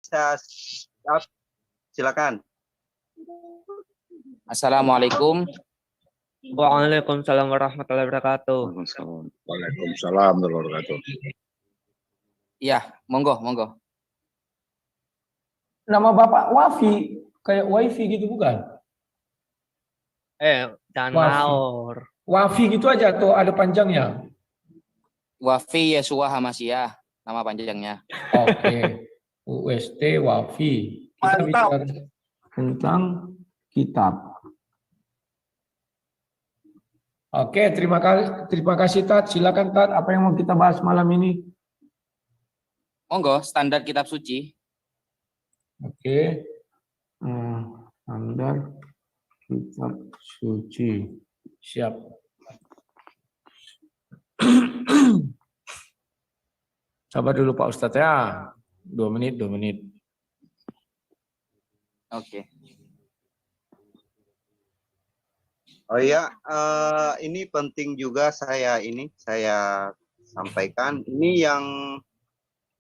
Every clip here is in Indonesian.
bisa silakan. Assalamualaikum. Waalaikumsalam warahmatullahi wabarakatuh. Waalaikumsalam warahmatullahi wabarakatuh. Ya, monggo. Nama Bapak Wafi, kayak wifi gitu bukan? Jangan Wafi. ngawur. Wafi gitu aja atau ada panjangnya? Wafi Yesua Hamasyah, nama panjangnya. Oke. UST Wafi. Kita bicara tentang kitab. Oke, terima kasih Tat. Silakan Tat, apa yang mau kita bahas malam ini? Monggo, standar kitab suci. Oke. Standar kitab suci. Siap. Sabar dulu Pak Ustadz ya. 2 menit. Oke. Oh iya, ini penting juga saya sampaikan. Ini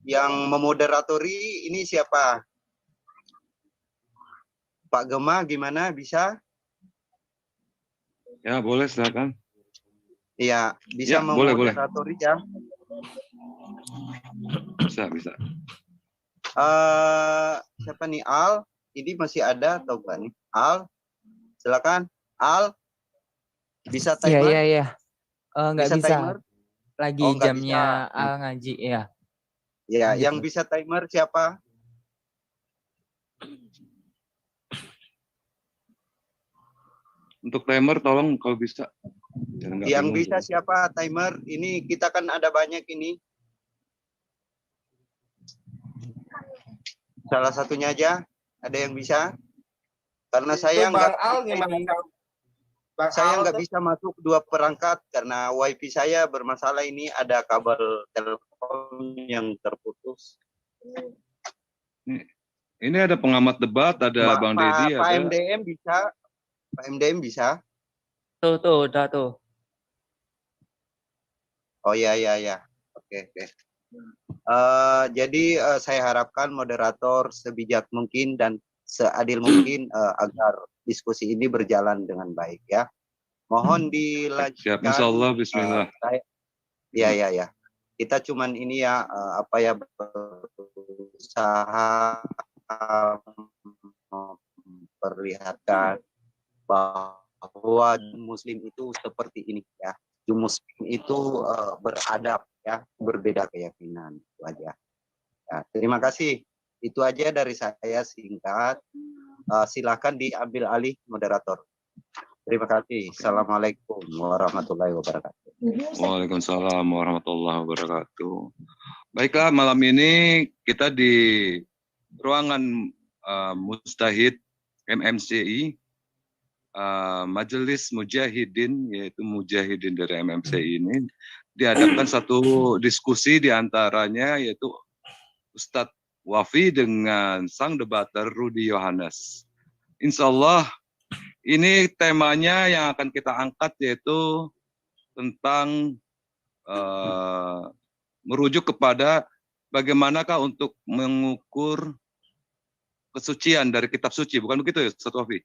yang memoderatori ini siapa? Pak Gema gimana, bisa? Ya, boleh silakan. Iya, bisa Ya, boleh. memoderatori ya. Bisa. Siapa nih, Al? Ini masih ada atau enggak nih? Al, silakan. Al, bisa timer? Iya. Nggak bisa. Timer? Lagi Oh, nggak jamnya bisa. ngaji ya. Ya, Gitu. yang bisa timer siapa? Untuk timer tolong kalau bisa. Yang bisa siapa timer? Ini kita kan ada banyak ini. Salah satunya aja, ada yang bisa? Karena saya nggak bisa masuk 2 perangkat karena wifi saya bermasalah, ini ada kabel telepon yang terputus. Ini ada pengamat debat, ada Bang Deddy, Pak ada. MDM bisa? Pak MDM bisa? Tuh, udah tuh. Oh ya. Oke. Jadi saya harapkan moderator sebijak mungkin dan seadil mungkin agar diskusi ini berjalan dengan baik ya. Mohon dilanjutkan. Siap, insyaallah, bismillah. Ya. Kita cuman ini ya berusaha memperlihatkan bahwa Muslim itu seperti ini ya. Muslim itu beradab ya, berbeda keyakinan, itu aja. Ya, terima kasih. Itu aja dari saya singkat. Silakan diambil alih moderator. Terima kasih. Assalamualaikum warahmatullahi wabarakatuh. Waalaikumsalam warahmatullahi wabarakatuh. Baiklah, malam ini kita di ruangan Mustahid MMCI, Majelis Mujahidin, yaitu Mujahidin dari MMCI ini diadakan satu diskusi diantaranya yaitu Ustadz Wafi dengan sang debater Rudy Yohanes. Insya Allah ini temanya yang akan kita angkat yaitu tentang merujuk kepada bagaimanakah untuk mengukur kesucian dari kitab suci, bukan begitu ya Ustadz Wafi?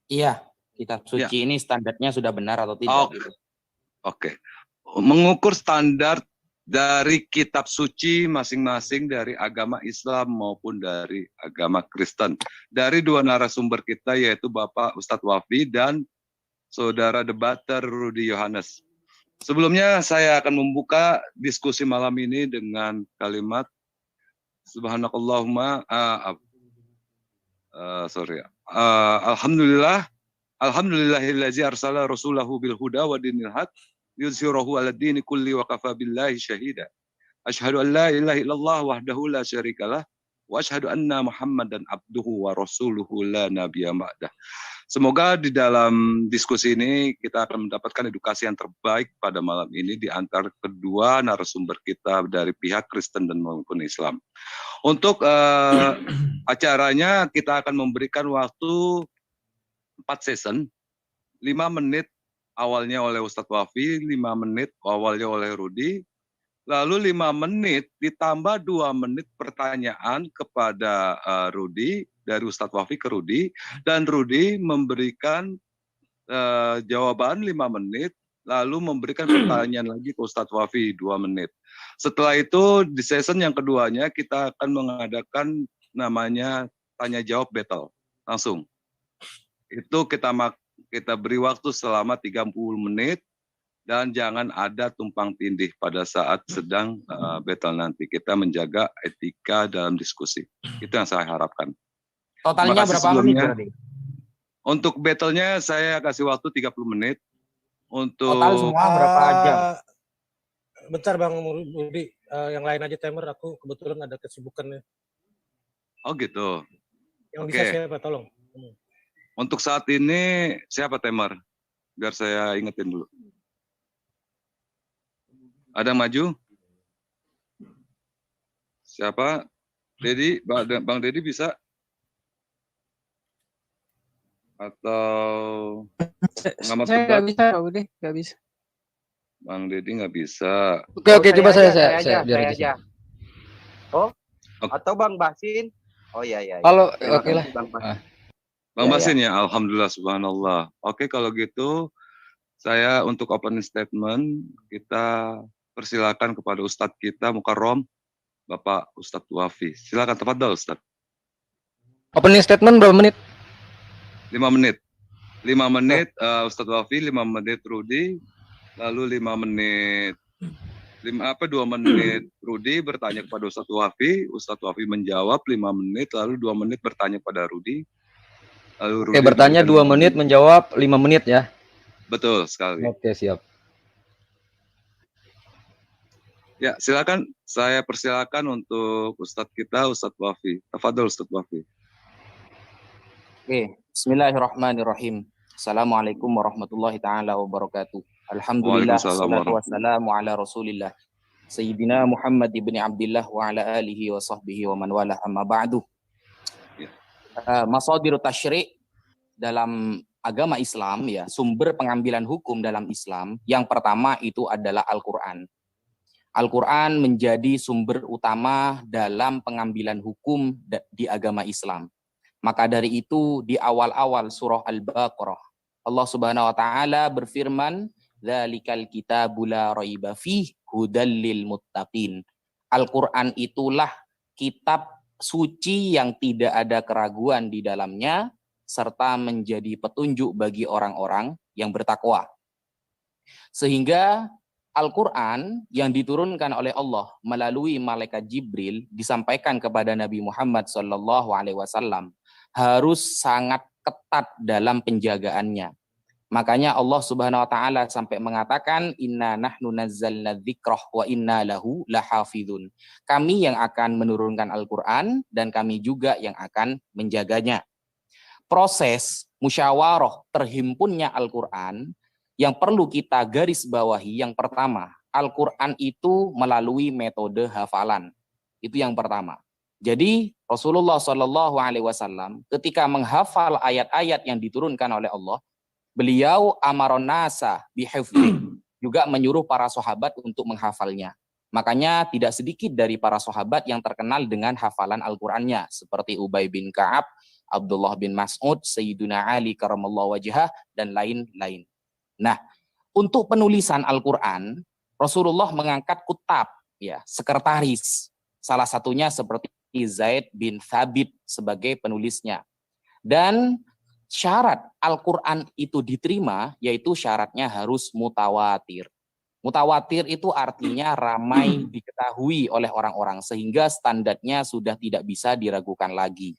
Iya, kitab suci ini standarnya sudah benar atau tidak? Oke. Mengukur standar dari kitab suci masing-masing dari agama Islam maupun dari agama Kristen. Dari 2 narasumber kita yaitu Bapak Ustadz Wafi dan Saudara debater Rudy Yohanes. Sebelumnya saya akan membuka diskusi malam ini dengan kalimat Subhanakallahumma Alhamdulillahillazi arsala rasulahu bil huda wa dinil haq yuzhirahu 'ala dini kulli wa kafa billahi syahida. Asyhadu an la ilaha illallah wahdahu la syarikalah wa asyhadu anna Muhammadan abduhu wa rasuluhu la nabiyya ba'dah. Semoga di dalam diskusi ini kita akan mendapatkan edukasi yang terbaik pada malam ini di antara kedua narasumber kita dari pihak Kristen dan maupun Islam. Untuk acaranya kita akan memberikan waktu 4 season, 5 menit awalnya oleh Ustadz Wafi, 5 menit awalnya oleh Rudy, lalu 5 menit ditambah 2 menit pertanyaan kepada Rudi, dari Ustadz Wafi ke Rudi, dan Rudi memberikan jawaban 5 menit, lalu memberikan pertanyaan lagi ke Ustadz Wafi 2 menit. Setelah itu di season yang keduanya kita akan mengadakan namanya tanya jawab battle langsung. Itu kita beri waktu selama 30 menit dan jangan ada tumpang tindih pada saat sedang battle nanti. Kita menjaga etika dalam diskusi. Itu yang saya harapkan. Totalnya Terima kasih berapa menit sebelumnya. berarti? Untuk battle-nya saya kasih waktu 30 menit. Untuk Total semua berapa jam? Bentar Bang Rudi, yang lain aja timer, aku kebetulan ada kesibukan nih. Oh gitu. Yang Oke. bisa siapa, tolong. Untuk saat ini siapa timer? Biar saya ingetin dulu. Ada yang maju? Siapa? Dedi, Bang Dedi bisa? Atau Muhammad Saya Subak? nggak bisa, Pak Budi, nggak bisa. Bang Dedi nggak bisa. Oke, coba saya saya biar aja. aja. Oh, Oke. atau Bang Basin? Oh iya. Kalau Terima oke kasih, lah. Bang Basin. Bang Ya, Basin ya, Alhamdulillah, subhanallah. Oke, kalau gitu saya untuk opening statement kita persilakan kepada Ustadz kita Mukarrom, Bapak Ustadz Wafi. Silakan, tafadhol Ustadz. Opening statement berapa menit? 5 menit. 5 menit Ustadz Wafi, 5 menit Rudi, lalu 5 menit 2 menit Rudi bertanya kepada Ustadz Wafi menjawab 5 menit, lalu 2 menit bertanya kepada Rudi. Lalu Oke, bertanya 2 menit, menjawab 5 menit ya. Betul sekali. Oke, siap. Ya, silakan. Saya persilakan untuk Ustadz kita, Ustadz Wafi. Tafadhol Ustadz Wafi. Oke, bismillahirrahmanirrahim. Assalamualaikum warahmatullahi taala wabarakatuh. Alhamdulillah, Waalaikumsalam wassalatu wassalamu ala Rasulillah. Sayyidina Muhammad ibn Abdullah wa ala alihi wa sahbihi wa man wala, amma ba'du. Ya. Masadiru tasyri' dalam agama Islam, ya, sumber pengambilan hukum dalam Islam, yang pertama itu adalah Al-Qur'an. Al-Qur'an menjadi sumber utama dalam pengambilan hukum di agama Islam. Maka dari itu di awal-awal surah Al-Baqarah Allah Subhanahu wa taala berfirman, "Dzalikal kitabu la raiba fihi hudal lil muttaqin." Al-Qur'an itulah kitab suci yang tidak ada keraguan di dalamnya serta menjadi petunjuk bagi orang-orang yang bertakwa. Sehingga Al-Qur'an yang diturunkan oleh Allah melalui malaikat Jibril disampaikan kepada Nabi Muhammad SAW harus sangat ketat dalam penjagaannya. Makanya Allah Subhanahu wa taala sampai mengatakan, inna nahnu nazzalna dzikrah wa inna lahu lahafizun. Kami yang akan menurunkan Al-Qur'an dan kami juga yang akan menjaganya. Proses musyawarah terhimpunnya Al-Qur'an yang perlu kita garis bawahi, yang pertama, Al-Qur'an itu melalui metode hafalan. Itu yang pertama. Jadi Rasulullah SAW ketika menghafal ayat-ayat yang diturunkan oleh Allah, beliau amaron nasa bihifdzi, juga menyuruh para sahabat untuk menghafalnya. Makanya tidak sedikit dari para sahabat yang terkenal dengan hafalan Al-Qur'annya, seperti Ubay bin Ka'ab, Abdullah bin Mas'ud, Sayyiduna Ali karamallahu wajhah, dan lain-lain. Nah, untuk penulisan Al-Qur'an, Rasulullah mengangkat kutab, ya, sekretaris. Salah satunya seperti Zaid bin Thabit sebagai penulisnya. Dan syarat Al-Qur'an itu diterima, yaitu syaratnya harus mutawatir. Mutawatir itu artinya ramai diketahui oleh orang-orang, sehingga standarnya sudah tidak bisa diragukan lagi.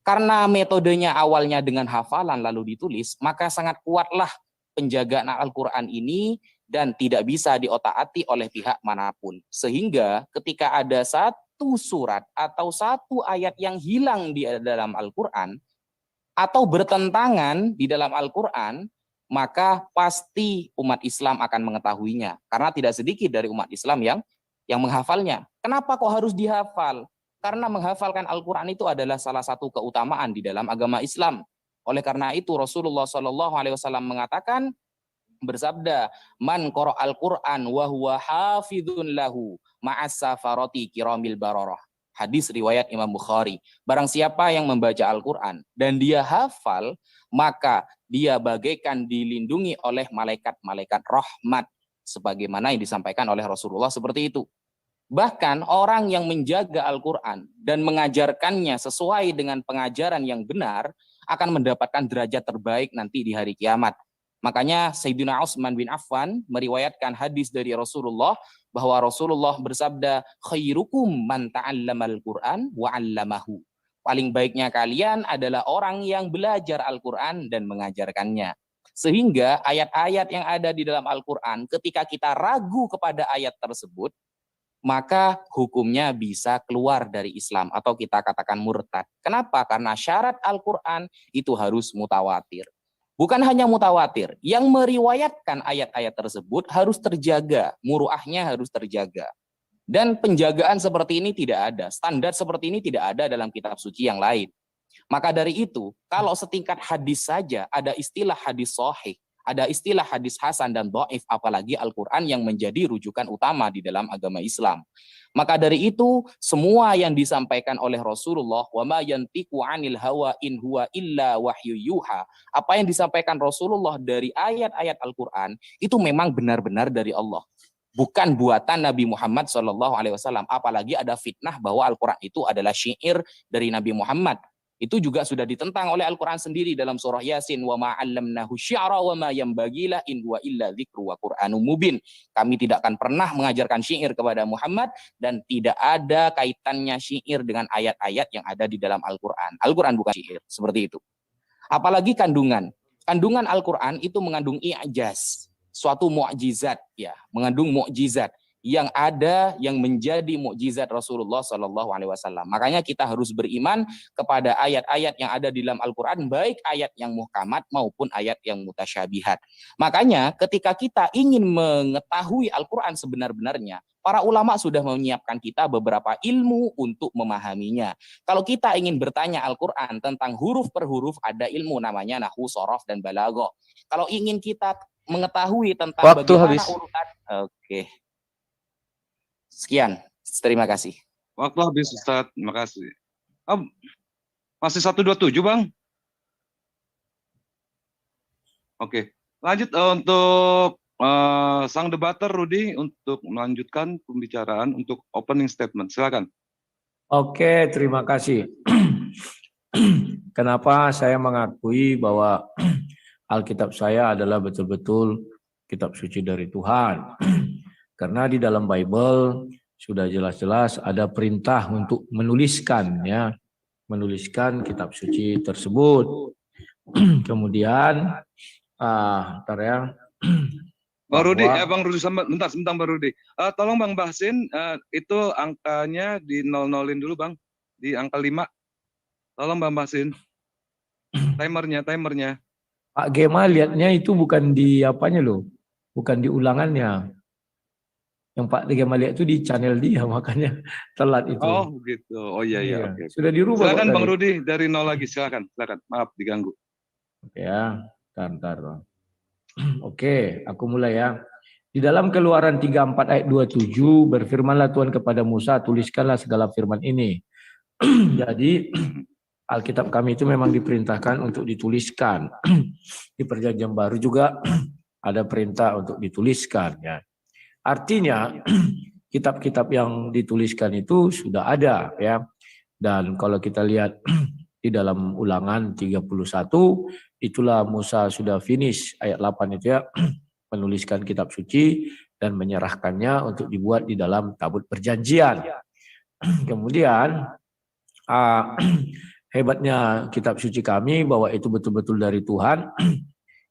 Karena metodenya awalnya dengan hafalan lalu ditulis, maka sangat kuatlah penjagaan Al-Qur'an ini dan tidak bisa diotak-atik oleh pihak manapun. Sehingga ketika ada satu surat atau satu ayat yang hilang di dalam Al-Qur'an atau bertentangan di dalam Al-Qur'an, maka pasti umat Islam akan mengetahuinya. Karena tidak sedikit dari umat Islam yang menghafalnya. Kenapa kok harus dihafal? Karena menghafalkan Al-Qur'an itu adalah salah satu keutamaan di dalam agama Islam. Oleh karena itu Rasulullah SAW mengatakan, bersabda, "Man qara'al Qur'an wa huwa hafizun lahu ma'as safarati kiramil bararah." Hadis riwayat Imam Bukhari. Barang siapa yang membaca Al-Qur'an dan dia hafal, maka dia bagaikan dilindungi oleh malaikat-malaikat rahmat, sebagaimana yang disampaikan oleh Rasulullah seperti itu. Bahkan orang yang menjaga Al-Qur'an dan mengajarkannya sesuai dengan pengajaran yang benar akan mendapatkan derajat terbaik nanti di hari kiamat. Makanya Sayyidina Utsman bin Affan meriwayatkan hadis dari Rasulullah bahwa Rasulullah bersabda, "Khairukum man ta'allamal Qur'an wa 'allamahu." Paling baiknya kalian adalah orang yang belajar Al-Qur'an dan mengajarkannya. Sehingga ayat-ayat yang ada di dalam Al-Qur'an, ketika kita ragu kepada ayat tersebut, maka hukumnya bisa keluar dari Islam atau kita katakan murtad. Kenapa? Karena syarat Al-Qur'an itu harus mutawatir. Bukan hanya mutawatir, yang meriwayatkan ayat-ayat tersebut harus terjaga, muruahnya harus terjaga. Dan penjagaan seperti ini tidak ada, standar seperti ini tidak ada dalam kitab suci yang lain. Maka dari itu, kalau setingkat hadis saja ada istilah hadis sahih, ada istilah hadis hasan dan dhaif, apalagi Al-Qur'an yang menjadi rujukan utama di dalam agama Islam. Maka dari itu, semua yang disampaikan oleh Rasulullah, wa ma yantiqu 'anil hawa in huwa illa wahyu yuha, apa yang disampaikan Rasulullah dari ayat-ayat Al-Qur'an itu memang benar-benar dari Allah. Bukan buatan Nabi Muhammad SAW. Apalagi ada fitnah bahwa Al-Qur'an itu adalah syair dari Nabi Muhammad. Itu juga sudah ditentang oleh Al-Qur'an sendiri dalam surah Yasin, wa ma 'allamnahu syi'ra wa ma yanbaghi la in huwa illa dzikru wa qur'anum mubin. Kami tidak akan pernah mengajarkan syair kepada Muhammad dan tidak ada kaitannya syair dengan ayat-ayat yang ada di dalam Al-Qur'an. Al-Qur'an bukan syair, seperti itu. Apalagi kandungan. Kandungan Al-Qur'an itu mengandung i'jaz, suatu mukjizat ya, mengandung mukjizat yang ada yang menjadi mukjizat Rasulullah SAW. Makanya kita harus beriman kepada ayat-ayat yang ada di dalam Al-Qur'an, baik ayat yang muhkamat maupun ayat yang mutasyabihat. Makanya ketika kita ingin mengetahui Al-Qur'an sebenar-benarnya, para ulama sudah menyiapkan kita beberapa ilmu untuk memahaminya. Kalau kita ingin bertanya Al-Qur'an tentang huruf per huruf, ada ilmu namanya nahwu, shorof, dan balaghah. Kalau ingin kita mengetahui tentang Waktu bagaimana habis. urutan, oke. Sekian, terima kasih. Waktu habis Ustaz, terima kasih. Masih 127 Bang? Oke, lanjut untuk sang debater Rudi untuk melanjutkan pembicaraan untuk opening statement. Silakan. Oke, terima kasih. Kenapa saya mengakui bahwa Alkitab saya adalah betul-betul kitab suci dari Tuhan? Karena di dalam Bible sudah jelas-jelas ada perintah untuk menuliskan menuliskan kitab suci tersebut. Kemudian bentar ya. Bang Rudi, Bang Rudi, bentar Bang Rudi. Tolong Bang Basin, itu angkanya di 00-in dulu Bang, di angka 5. Tolong Bang Basin. Timernya. Pak Gema lihatnya itu bukan di apanya loh, bukan di ulangannya. Yang Pak Gema lihat itu di channel dia, makanya telat itu. Oh gitu, oh iya. Okay. Sudah dirubah. Silakan Bang Rudi, dari 0 lagi, silakan. Maaf diganggu. Ya, bentar. Oke, aku mulai ya. Di dalam Keluaran 34 ayat 27, berfirmanlah Tuhan kepada Musa, tuliskanlah segala firman ini. Jadi Alkitab kami itu memang diperintahkan untuk dituliskan. Di Perjanjian Baru juga ada perintah untuk dituliskan ya. Artinya kitab-kitab yang dituliskan itu sudah ada ya. Dan kalau kita lihat di dalam Ulangan 31, itulah Musa sudah finish ayat 8 itu ya, menuliskan kitab suci dan menyerahkannya untuk dibuat di dalam tabut perjanjian. Kemudian hebatnya kitab suci kami bahwa itu betul-betul dari Tuhan.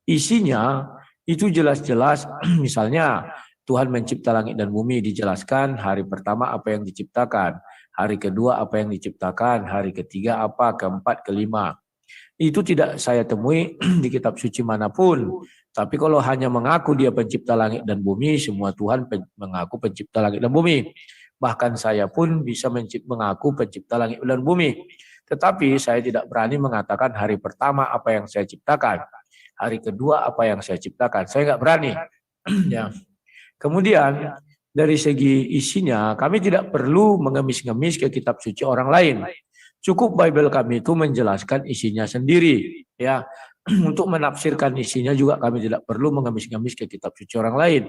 Isinya itu jelas-jelas, misalnya Tuhan mencipta langit dan bumi, dijelaskan hari pertama apa yang diciptakan, hari kedua apa yang diciptakan, hari ketiga apa, keempat, kelima. Itu tidak saya temui di kitab suci manapun. Tapi kalau hanya mengaku dia pencipta langit dan bumi, semua Tuhan mengaku pencipta langit dan bumi. Bahkan saya pun bisa mengaku pencipta langit dan bumi. Tetapi saya tidak berani mengatakan hari pertama apa yang saya ciptakan. hari kedua apa yang saya ciptakan. Saya nggak berani. Ya. Kemudian dari segi isinya, kami tidak perlu mengemis-ngemis ke kitab suci orang lain. Cukup Bible kami itu menjelaskan isinya sendiri. Ya, untuk menafsirkan isinya juga kami tidak perlu mengemis-ngemis ke kitab suci orang lain.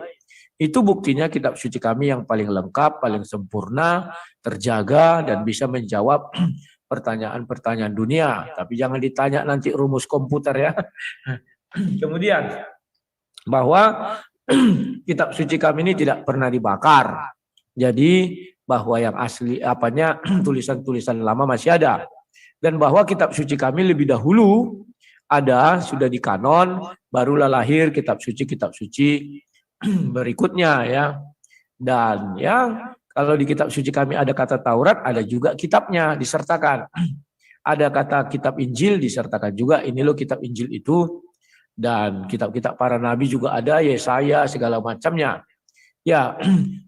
Itu buktinya kitab suci kami yang paling lengkap, paling sempurna, terjaga, dan bisa menjawab pertanyaan-pertanyaan dunia. Tapi jangan ditanya nanti rumus komputer ya. Kemudian, bahwa kitab suci kami ini tidak pernah dibakar. Jadi bahwa yang asli tulisan-tulisan lama masih ada. Dan bahwa kitab suci kami lebih dahulu ada, sudah di kanon, barulah lahir kitab suci berikutnya ya. Dan ya, kalau di kitab suci kami ada kata Taurat, ada juga kitabnya disertakan. Ada kata kitab Injil disertakan juga, ini loh kitab Injil itu. Dan kitab-kitab para nabi juga ada, Yesaya, segala macamnya. Ya,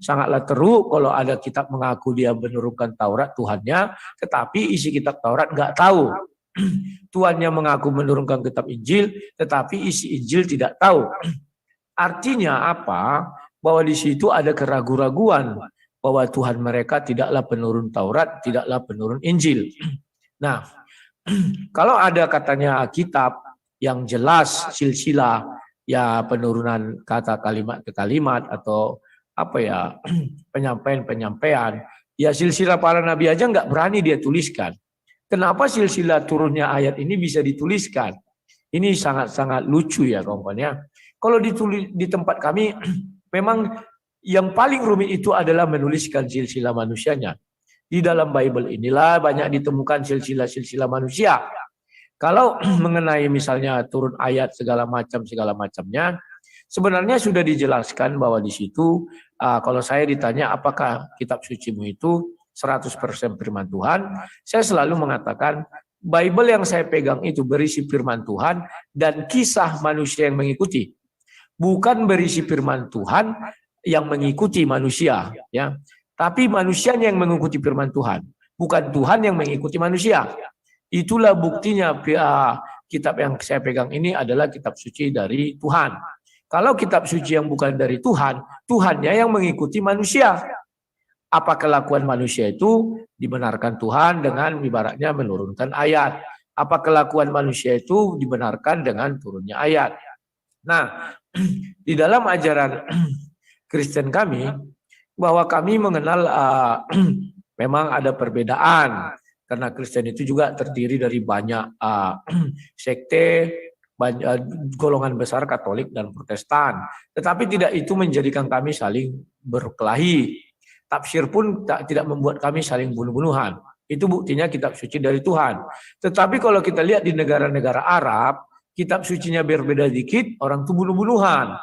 sangatlah teruk kalau ada kitab mengaku dia menurunkan Taurat Tuhannya, tetapi isi kitab Taurat nggak tahu. Tuhannya mengaku menurunkan kitab Injil, tetapi isi Injil tidak tahu. Artinya apa? Bahwa di situ ada keraguan-raguan bahwa Tuhan mereka tidaklah penurun Taurat, tidaklah penurun Injil. Nah, kalau ada katanya kitab yang jelas silsilah ya penurunan kata kalimat ke kalimat atau apa ya penyampaian ya silsilah para nabi aja nggak berani dia tuliskan. Kenapa silsilah turunnya ayat ini bisa dituliskan? Ini sangat-sangat lucu ya kawan-kawan ya. Kalau ditulis di tempat kami memang yang paling rumit itu adalah menuliskan silsilah manusianya. Di dalam Bible inilah banyak ditemukan silsilah-silsilah manusia. Kalau mengenai misalnya turun ayat segala macamnya, sebenarnya sudah dijelaskan bahwa di situ kalau saya ditanya apakah kitab sucimu itu 100% firman Tuhan, saya selalu mengatakan Bible yang saya pegang itu berisi firman Tuhan dan kisah manusia yang mengikuti. Bukan berisi firman Tuhan yang mengikuti manusia, ya. Tapi manusianya yang mengikuti firman Tuhan, bukan Tuhan yang mengikuti manusia. Itulah buktinya kitab yang saya pegang ini adalah kitab suci dari Tuhan. Kalau kitab suci yang bukan dari Tuhan, Tuhannya yang mengikuti manusia. Apa kelakuan manusia itu dibenarkan Tuhan dengan ibaratnya menurunkan ayat. Apa kelakuan manusia itu dibenarkan dengan turunnya ayat. Nah, di dalam ajaran Kristen kami, bahwa kami mengenal memang ada perbedaan. Karena Kristen itu juga terdiri dari banyak sekte, golongan besar Katolik dan Protestan. Tetapi tidak itu menjadikan kami saling berkelahi. Tafsir pun tidak membuat kami saling bunuh-bunuhan. Itu buktinya kitab suci dari Tuhan. Tetapi kalau kita lihat di negara-negara Arab, kitab sucinya berbeda dikit, orang itu bunuh-bunuhan.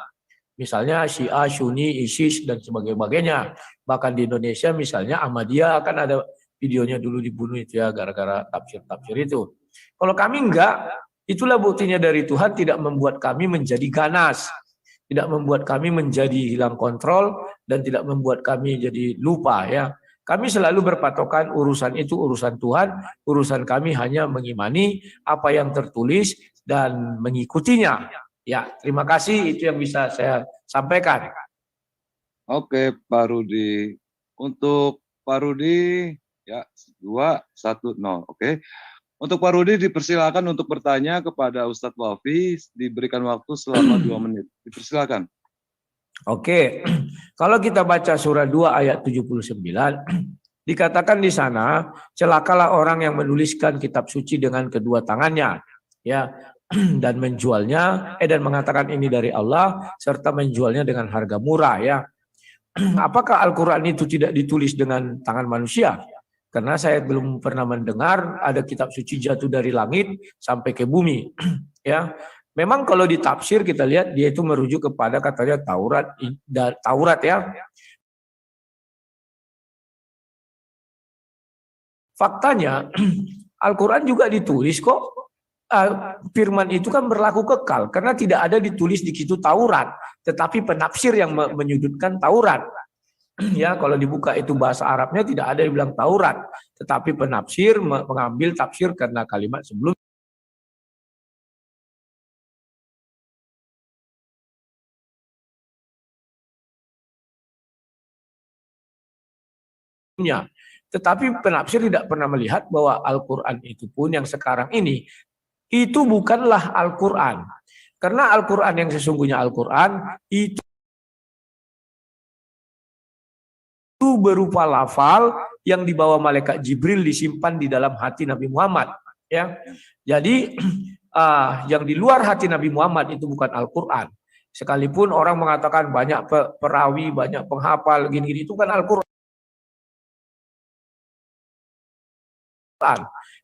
Misalnya Syiah, Sunni, ISIS, dan sebagainya. Bahkan di Indonesia misalnya Ahmadiyah akan ada videonya dulu dibunuh itu ya gara-gara tafsir-tafsir itu. Kalau kami enggak, itulah buktinya dari Tuhan tidak membuat kami menjadi ganas, tidak membuat kami menjadi hilang kontrol dan tidak membuat kami jadi lupa ya. Kami selalu berpatokan urusan itu urusan Tuhan, urusan kami hanya mengimani apa yang tertulis dan mengikutinya. Ya, terima kasih itu yang bisa saya sampaikan. Oke, Pak Rudi. Untuk Pak Rudi ya 2-1-0. Oke. Untuk Pak Rudi dipersilakan untuk bertanya kepada Ustadz Wafi, diberikan waktu selama 2 menit. Dipersilakan. Oke. Kalau kita baca surah 2 ayat 79, dikatakan di sana, celakalah orang yang menuliskan kitab suci dengan kedua tangannya, ya, dan menjualnya dan mengatakan ini dari Allah serta menjualnya dengan harga murah, ya. Apakah Al-Qur'an itu tidak ditulis dengan tangan manusia? Karena saya belum pernah mendengar ada kitab suci jatuh dari langit sampai ke bumi. Ya, memang kalau ditafsir kita lihat dia itu merujuk kepada katanya Taurat ya. Faktanya Al-Quran juga ditulis kok. Firman itu kan berlaku kekal karena tidak ada ditulis di situ Taurat, tetapi penafsir yang menyudutkan Taurat. Ya, kalau dibuka itu bahasa Arabnya tidak ada yang bilang Taurat, tetapi penafsir mengambil tafsir karena kalimat sebelum Tetapi penafsir tidak pernah melihat bahwa Al-Quran itu pun yang sekarang ini, itu bukanlah Al-Quran. Karena Al-Quran yang sesungguhnya Al-Quran, itu berupa lafal yang dibawa malaikat Jibril disimpan di dalam hati Nabi Muhammad. Ya, jadi yang di luar hati Nabi Muhammad itu bukan Al-Quran. Sekalipun orang mengatakan banyak perawi, banyak penghafal, gini-gini, itu kan Al-Quran.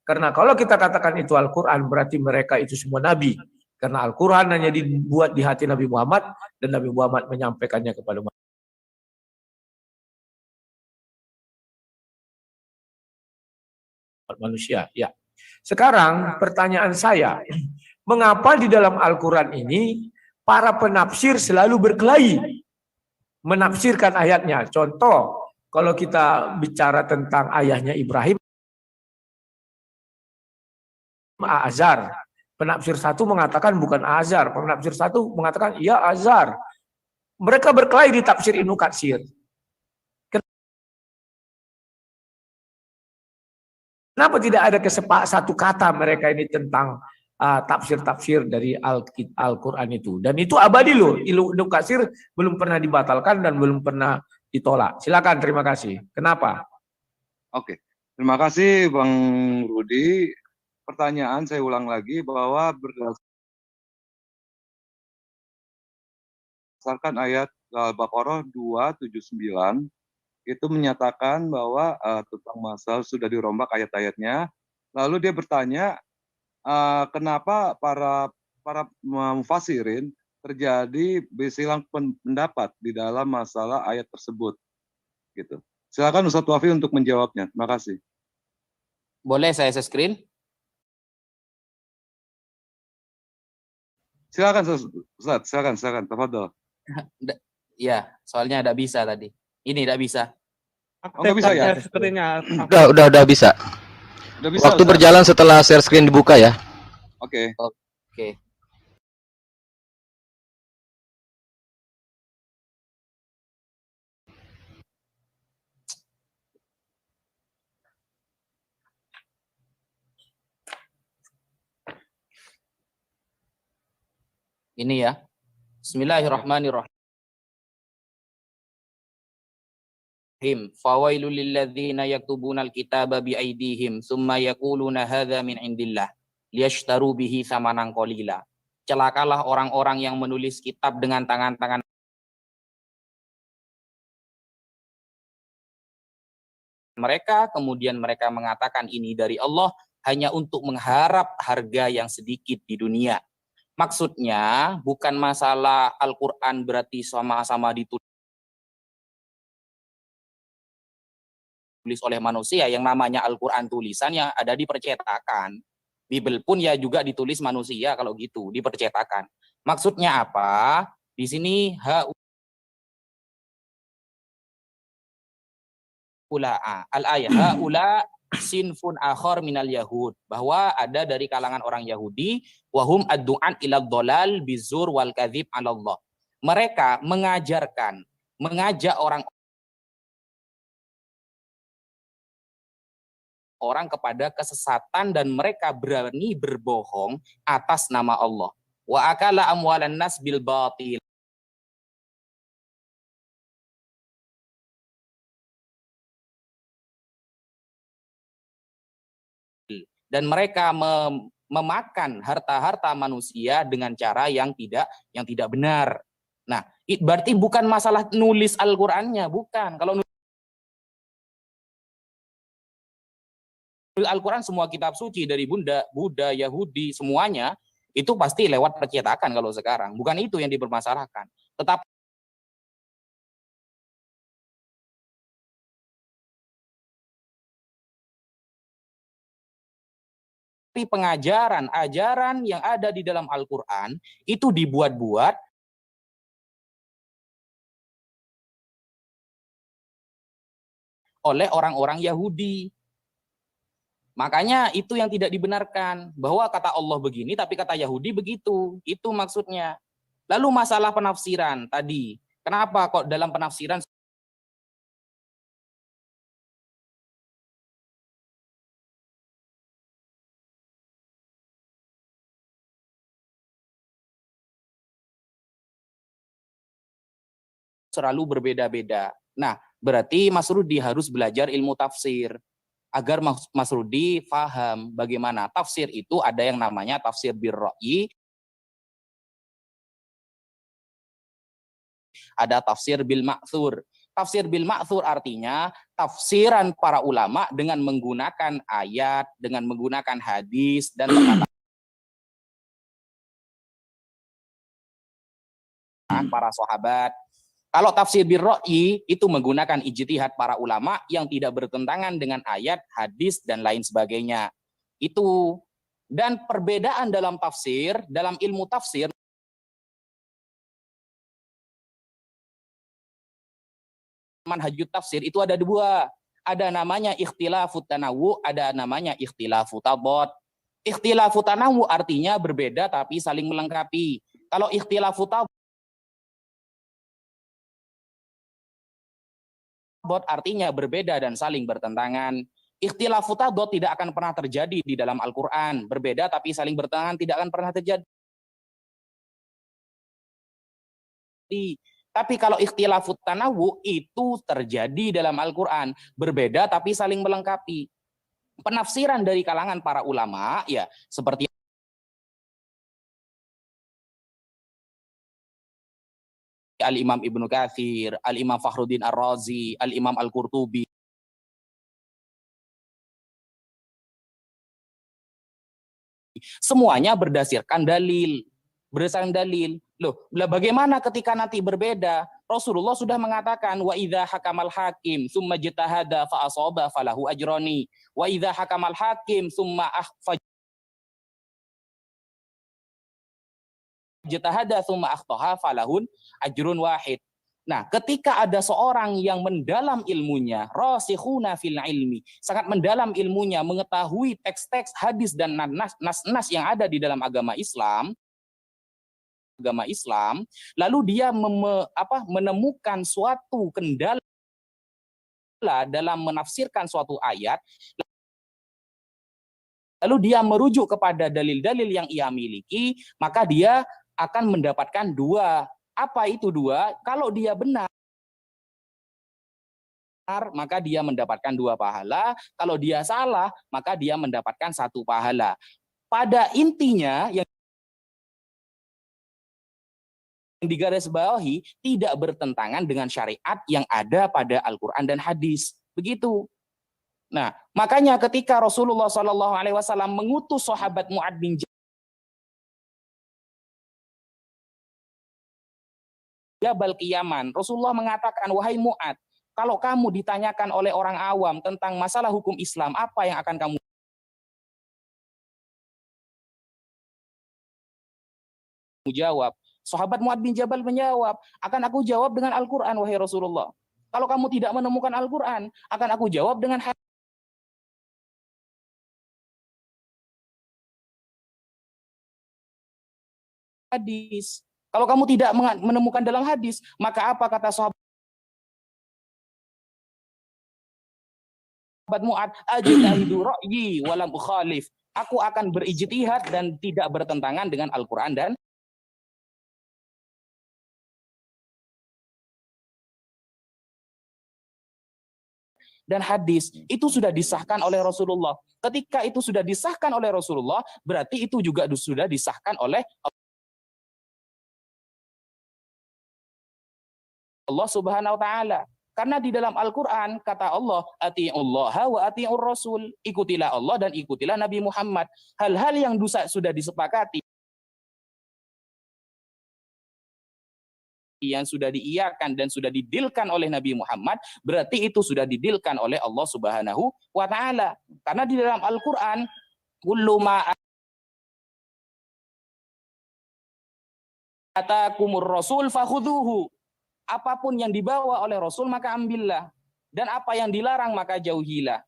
Karena kalau kita katakan itu Al-Quran, berarti mereka itu semua Nabi. Karena Al-Quran hanya dibuat di hati Nabi Muhammad, dan Nabi Muhammad menyampaikannya kepada manusia. Ya. Sekarang pertanyaan saya, mengapa di dalam Al-Quran ini para penafsir selalu berkelahi menafsirkan ayatnya? Contoh, kalau kita bicara tentang ayahnya Ibrahim, Azar. Penafsir satu mengatakan bukan Azar, penafsir satu mengatakan iya Azar. Mereka berkelahi di tafsir Ibnu Katsir. Kenapa tidak ada satu kata mereka ini tentang tafsir-tafsir dari Al-Quran itu? Dan itu abadi loh. Ibnu Katsir belum pernah dibatalkan dan belum pernah ditolak. Silakan, terima kasih. Kenapa? Oke, terima kasih Bang Rudi. Pertanyaan saya ulang lagi bahwa berdasarkan ayat Al-Baqarah 279 itu menyatakan bahwa tentang masal sudah dirombak ayat-ayatnya. Lalu dia bertanya kenapa para mufassirin terjadi bersilang pendapat di dalam masalah ayat tersebut. Gitu. Silakan Ustaz Wafi untuk menjawabnya. Terima kasih. Boleh saya share screen? Silakan Ustaz, silakan, tafadhol. Ya, soalnya tidak bisa tadi. Ini tidak bisa. Oh, nggak bisa ya? Udah bisa. Udah bisa. Waktu Ustaz. berjalan setelah share screen dibuka ya. Oke. Oke. Ini ya. Bismillahirrahmanirrahim. Fawailul lilladzina yaktubunal kitaba biaidihim summa yaquluna hadza min indillah liyashtaru bihi samanan qalila. Celakalah orang-orang yang menulis kitab dengan tangan-tangan mereka, kemudian mereka mengatakan ini dari Allah hanya untuk mengharap harga yang sedikit di dunia. Maksudnya bukan masalah Al-Quran berarti sama-sama ditulis oleh manusia, yang namanya Al-Quran tulisan yang ada di percetakan. Bible pun ya juga ditulis manusia kalau gitu, di percetakan. Maksudnya apa? Di sini al-ayah haula sinfun akhar minal yahud, bahwa ada dari kalangan orang Yahudi wahum ad-du'an ila dhalal bizur wal kadzib 'ala Allah. Mereka mengajak orang kepada kesesatan dan mereka berani berbohong atas nama Allah. Wa akala amwalan nas bil batil. Dan mereka memakan harta-harta manusia dengan cara yang tidak benar. Nah, berarti bukan masalah nulis Al-Qur'annya, bukan. Kalau nulis Al-Quran semua kitab suci dari Buddha, Yahudi, semuanya itu pasti lewat percetakan kalau sekarang. Bukan itu yang dipermasalahkan. Tetapi ajaran yang ada di dalam Al-Quran itu dibuat-buat oleh orang-orang Yahudi. Makanya itu yang tidak dibenarkan, bahwa kata Allah begini tapi kata Yahudi begitu. Itu maksudnya. Lalu masalah penafsiran tadi, kenapa kok dalam penafsiran selalu berbeda-beda. Nah, berarti Mas Rudi harus belajar ilmu tafsir agar Mas Rudi paham bagaimana tafsir itu ada yang namanya tafsir birra'yi, ada tafsir bil ma'thur. Tafsir bil ma'thur artinya tafsiran para ulama dengan menggunakan ayat, dengan menggunakan hadis dan perkataan para sahabat. Kalau tafsir birra'yi itu menggunakan ijtihad para ulama yang tidak bertentangan dengan ayat, hadis dan lain sebagainya. Itu. Dan perbedaan dalam tafsir, dalam ilmu tafsir, manhajut tafsir itu ada dua. Ada namanya ikhtilafut tanawwu, ada namanya ikhtilafut tadad. Ikhtilafut tanawwu artinya berbeda tapi saling melengkapi. Kalau ikhtilafut tadad artinya berbeda dan saling bertentangan. Ikhtilafut tadad tidak akan pernah terjadi di dalam Al-Quran. Berbeda tapi saling bertentangan tidak akan pernah terjadi. Tapi kalau ikhtilafut tanawwu itu terjadi dalam Al-Quran. Berbeda tapi saling melengkapi. Penafsiran dari kalangan para ulama ya seperti Al-Imam Ibnu Katsir, Al-Imam Fakhruddin Ar-Razi, Al-Imam Al-Qurtubi. Semuanya berdasarkan dalil. Berdasarkan dalil. Loh, bagaimana ketika nanti berbeda? Rasulullah sudah mengatakan wa idza hakamal hakim tsumma jtahada fa asaba falahu ajrani wa idza hakamal hakim tsumma jtahada tsumma akhtaha falahun ajrun wahid. Nah, ketika ada seorang yang mendalam ilmunya, rasikhuna fil ilmi, sangat mendalam ilmunya, mengetahui teks-teks hadis dan nas-nas yang ada di dalam agama Islam, lalu dia menemukan suatu kendala dalam menafsirkan suatu ayat, lalu dia merujuk kepada dalil-dalil yang ia miliki, maka dia akan mendapatkan dua. Apa itu dua? Kalau dia benar, maka dia mendapatkan dua pahala. Kalau dia salah, maka dia mendapatkan satu pahala. Pada intinya, yang digarisbawahi tidak bertentangan dengan syariat yang ada pada Al-Quran dan hadis. Begitu. Nah, makanya ketika Rasulullah SAW mengutus sahabat Mu'ad bin Jabal ke Yaman, Rasulullah mengatakan, wahai Mu'ad, kalau kamu ditanyakan oleh orang awam tentang masalah hukum Islam, apa yang akan kamu jawab? Sahabat Mu'ad bin Jabal menjawab, akan aku jawab dengan Al-Quran, wahai Rasulullah. Kalau kamu tidak menemukan Al-Quran, akan aku jawab dengan hadis. Kalau kamu tidak menemukan dalam hadis, maka apa kata sahabat Mu'ad? Ajtahidu ra'yi walam ukhalif. Aku akan berijtihad dan tidak bertentangan dengan Al-Quran dan hadis. Itu sudah disahkan oleh Rasulullah. Ketika itu sudah disahkan oleh Rasulullah, berarti itu juga sudah disahkan oleh Allah Subhanahu wa taala. Karena di dalam Al-Qur'an kata Allah, atiiullaha wa atiiur rasul, ikutilah Allah dan ikutilah Nabi Muhammad. Hal-hal yang sudah disepakati, yang sudah diiyakan dan sudah didilkan oleh Nabi Muhammad, berarti itu sudah didilkan oleh Allah Subhanahu wa taala. Karena di dalam Al-Qur'an, kullu ma atakumur rasul fakhudhuhu. Apapun yang dibawa oleh Rasul maka ambillah, dan apa yang dilarang maka jauhilah.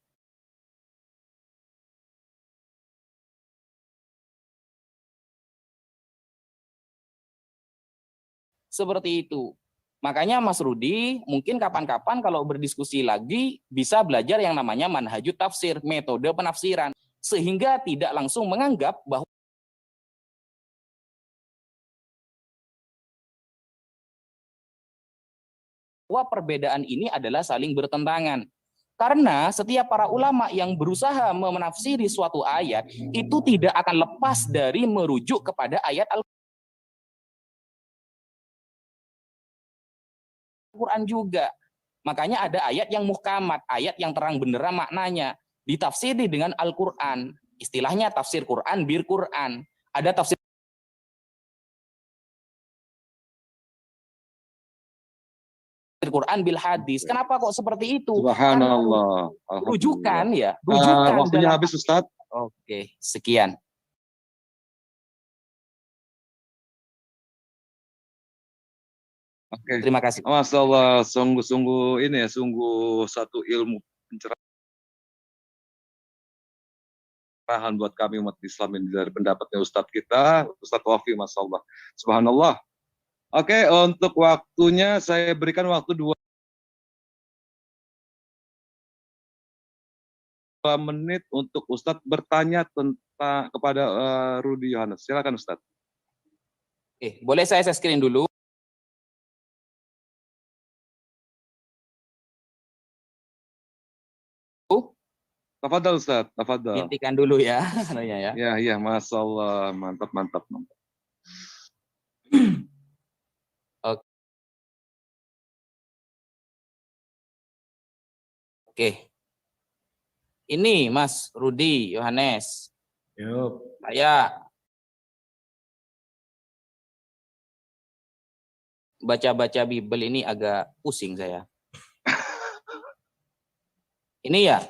Seperti itu. Makanya Mas Rudi mungkin kapan-kapan kalau berdiskusi lagi bisa belajar yang namanya manhajut tafsir, metode penafsiran, sehingga tidak langsung menganggap bahwa bahwa perbedaan ini adalah saling bertentangan. Karena setiap para ulama yang berusaha menafsiri suatu ayat itu tidak akan lepas dari merujuk kepada ayat Al-Quran juga. Makanya ada ayat yang muhkamat, ayat yang terang benderang maknanya, ditafsiri dengan Al-Quran. Istilahnya tafsir Quran bir Quran. Ada tafsir Quran bil hadis. Kenapa kok seperti itu? Subhanallah. Karena rujukan Alhamdulillah. ya, rujukan Waktunya dalam... habis, Ustadz. Oke, sekian. Oke. Terima kasih. Masya Allah, sungguh-sungguh ini ya, sungguh satu ilmu pencerahan buat kami umat Islam ini dari pendapatnya Ustadz kita, Ustadz Wafi, Masya Allah. Subhanallah. Oke, untuk waktunya saya berikan waktu 2 menit untuk Ustadz bertanya tentang kepada Rudi Yohanes. Silakan Ustadz. Boleh saya screen dulu? Tafadhal Ustadz, tafadhal. Hentikan dulu ya. ya. Ya, ya, Masya Allah, mantap, mantap, mantap. Oke. Ini Mas Rudi Yohanes. Yuk. Saya baca-baca Bible ini agak pusing saya. Ini ya.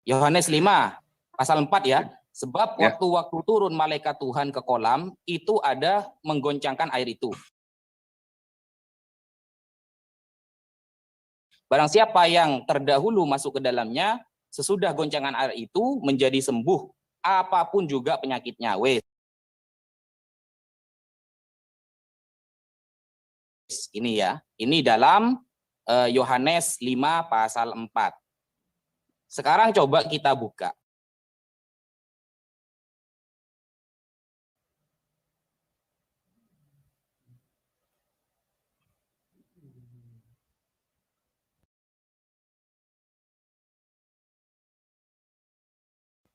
Yohanes 5 pasal 4 ya. Sebab Ya. waktu turun malaikat Tuhan ke kolam, itu ada menggoncangkan air itu. Barang siapa yang terdahulu masuk ke dalamnya, sesudah goncangan air itu menjadi sembuh, apapun juga penyakitnya. Wes. Ini ya, ini dalam Yohanes 5 pasal 4. Sekarang coba kita buka.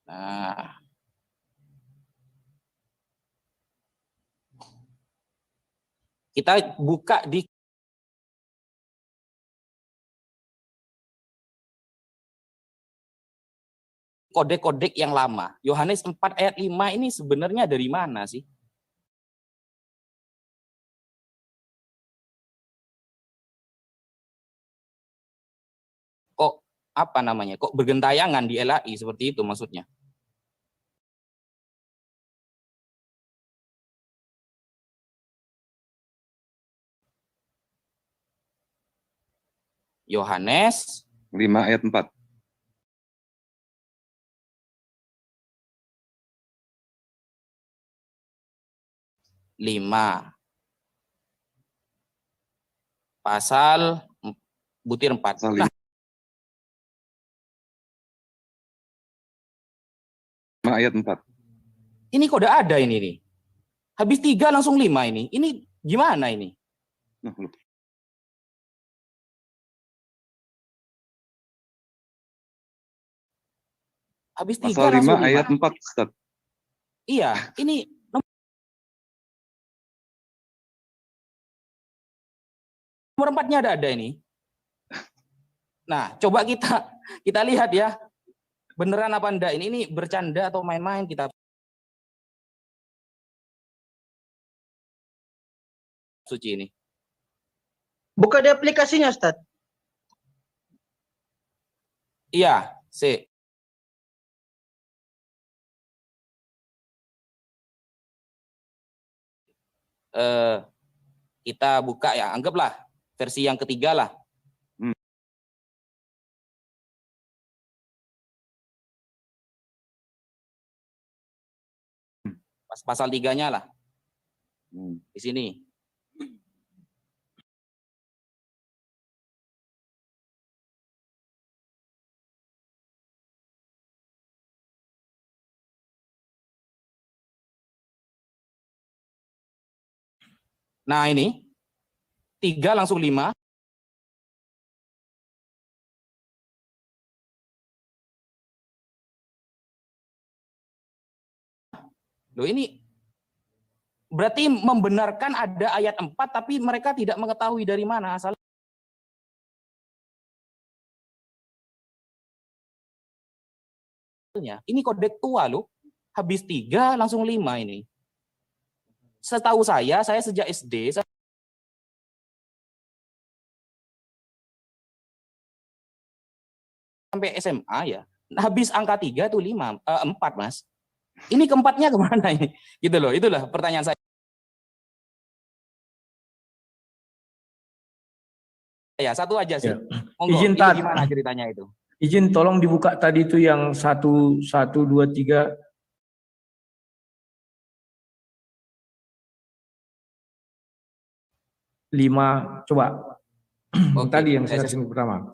Nah, kita buka di kode-kode yang lama. Yohanes 4 ayat 5 ini sebenarnya dari mana sih? Kok apa namanya? Kok bergentayangan di LAI seperti itu maksudnya? Yohanes 5 ayat 4. Pasal butir 4. Pasal Nah, 5 ayat 4. ini kode ada ini nih. Habis 3 langsung 5 ini. Ini gimana ini? Nah, Habis 3 pasal 5 langsung 5. ayat 4, Ustaz. Iya, ini nomor 4-nya ada ini. Nah, coba kita lihat ya. Beneran apa enggak ini bercanda atau main-main kita suci ini. Buka di aplikasinya, Ustaz. Iya, C. Kita buka ya, anggaplah versi yang ketiga lah. Pasal 3-nya lah. Di sini. Nah ini 3 langsung 5. Loh ini berarti membenarkan ada ayat 4 tapi mereka tidak mengetahui dari mana asalnya. Ini kode tua loh. Habis 3 langsung 5 ini. Setahu saya sejak SD sampai SMA ya. Habis angka 3 tuh 5, 4 Mas. Ini keempatnya kemana ini? Gitu loh, itulah pertanyaan saya. Ya, satu aja sih. Ya. Monggo, Izin itu Tat. gimana ceritanya itu? Izin tolong dibuka tadi itu yang 1, 2, 3. Lima, coba. Oke, Tadi yang saya pertama.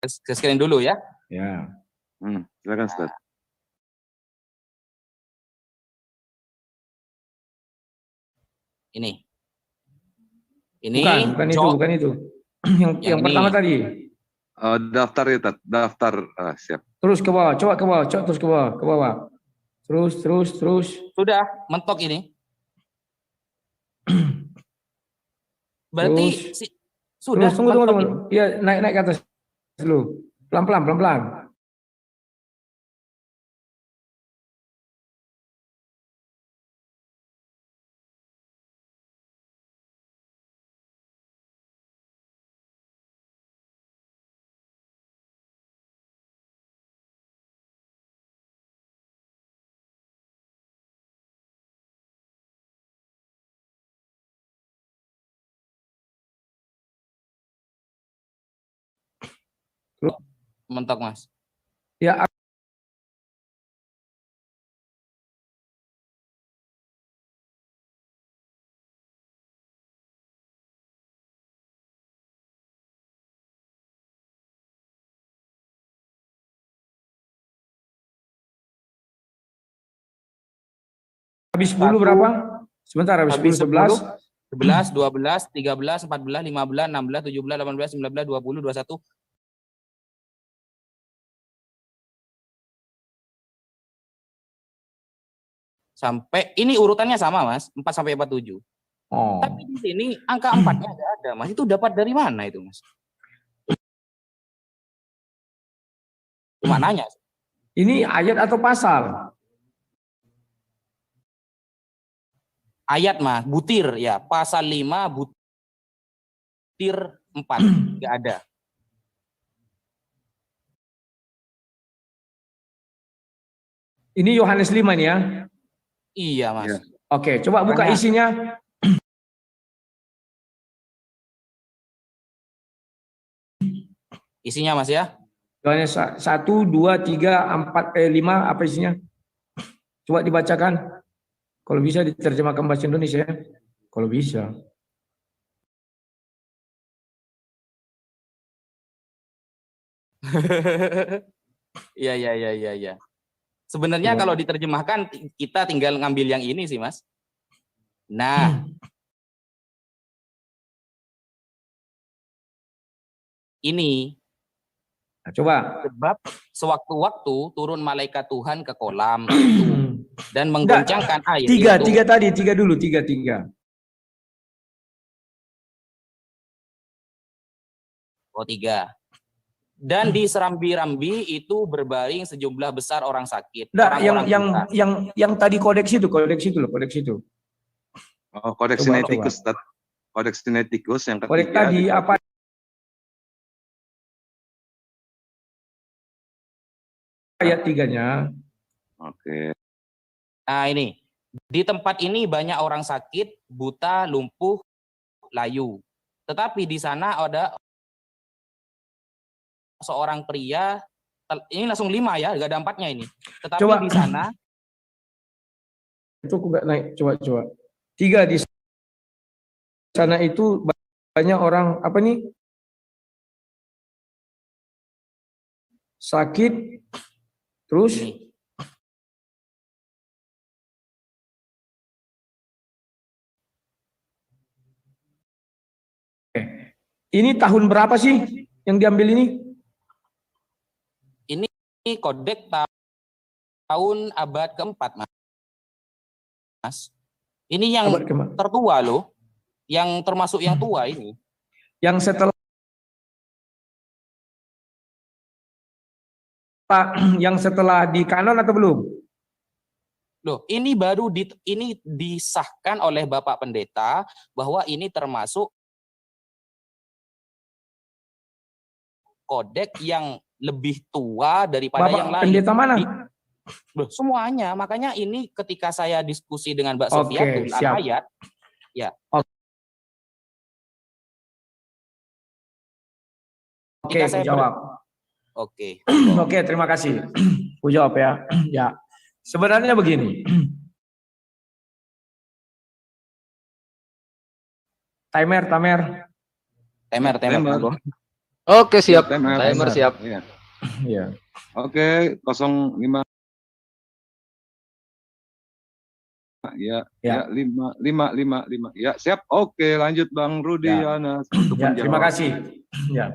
screen dulu ya. Ya. Silakan Ustaz. Ini Bukan itu. yang ini. pertama tadi. Daftar ya, Tat. Daftar. Siap. Terus ke bawah, coba ke bawah, terus ke bawah. Terus. Sudah mentok ini. Berarti sudah. Tunggu. Iya, naik ke atas dulu. Pelan-pelan. Mentok Mas. Ya. Habis 10 berapa? Sebentar, habis 10, 11. 11, 12, 13, 14, 15, 16, 17, 18, 19, 20, 21. Sampai ini urutannya sama Mas, 4 sampai 47. Oh. Tapi di sini angka 4-nya enggak ada, Mas. Itu dapat dari mana itu, Mas? Cuma nanya. Ini ayat atau pasal? Ayat Mas, butir ya, pasal 5 butir 4, enggak ada. Ini Yohanes 5 nih ya. Iya, Mas. Ya. Oke, coba buka isinya. Isinya Mas ya. Yohanes 1, 2, 3, 4, 5 apa isinya? Coba dibacakan. Kalau bisa diterjemahkan bahasa Indonesia ya. Kalau bisa. Iya. Sebenarnya kalau diterjemahkan kita tinggal ngambil yang ini sih, Mas. Nah. Ini. Nah, coba. Sebab sewaktu-waktu turun malaikat Tuhan ke kolam itu dan menggoncangkan air. Tiga tadi, tiga. Oh, 3. Dan di serambi-rambi itu berbaring sejumlah besar orang sakit. Nah, yang tadi kodeks itu loh. Oh, kodeks sinetikus. Kodeks sinetikus yang ketiga. Kodeks tadi apa? Ayat 3-nya. Oke. Nah ini, di tempat ini banyak orang sakit, buta, lumpuh, layu. Tetapi di sana ada seorang pria, ini langsung 5 ya, gak ada 4-nya ini. Tetapi coba. Di sana. Itu aku gak naik, coba. 3 di sana itu banyak orang, apa nih? Sakit. Terus Ini tahun berapa sih yang diambil ini? Ini kodek tahun abad keempat, Mas. Ini yang Abad keempat. tertua loh, yang termasuk yang tua ini. Yang setelah di kanon atau belum? Loh, ini ini disahkan oleh Bapak Pendeta bahwa ini termasuk kodek yang lebih tua daripada Bapak yang lain. pendeta mana? Loh, semuanya. Makanya ini ketika saya diskusi dengan Mbak Oke, Sofiatul siap. Al-Hayat, ya. Oke, aku jawab. Oke. Oke, terima kasih. Aku jawab ya. Ya, sebenarnya begini. Timer. Timer. Oke, siap. Timer. Timer siap. Iya. Iya. Oke, 05. Ya, Ya. 5. Ya, siap. Oke, lanjut Bang Rudi Ya. Yohanes untuk Ya, terima menjawab. kasih. Ya.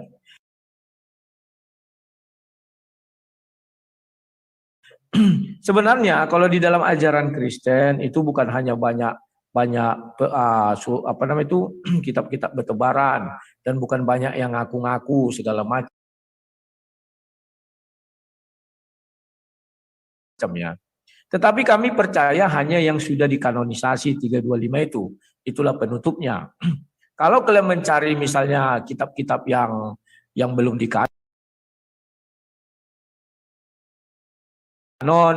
Sebenarnya kalau di dalam ajaran Kristen itu bukan hanya banyak kitab-kitab bertebaran dan bukan banyak yang ngaku-ngaku segala macam ya. Tetapi kami percaya hanya yang sudah dikanonisasi 325 itu. Itulah penutupnya. Kalau kalian mencari misalnya kitab-kitab yang belum dikanon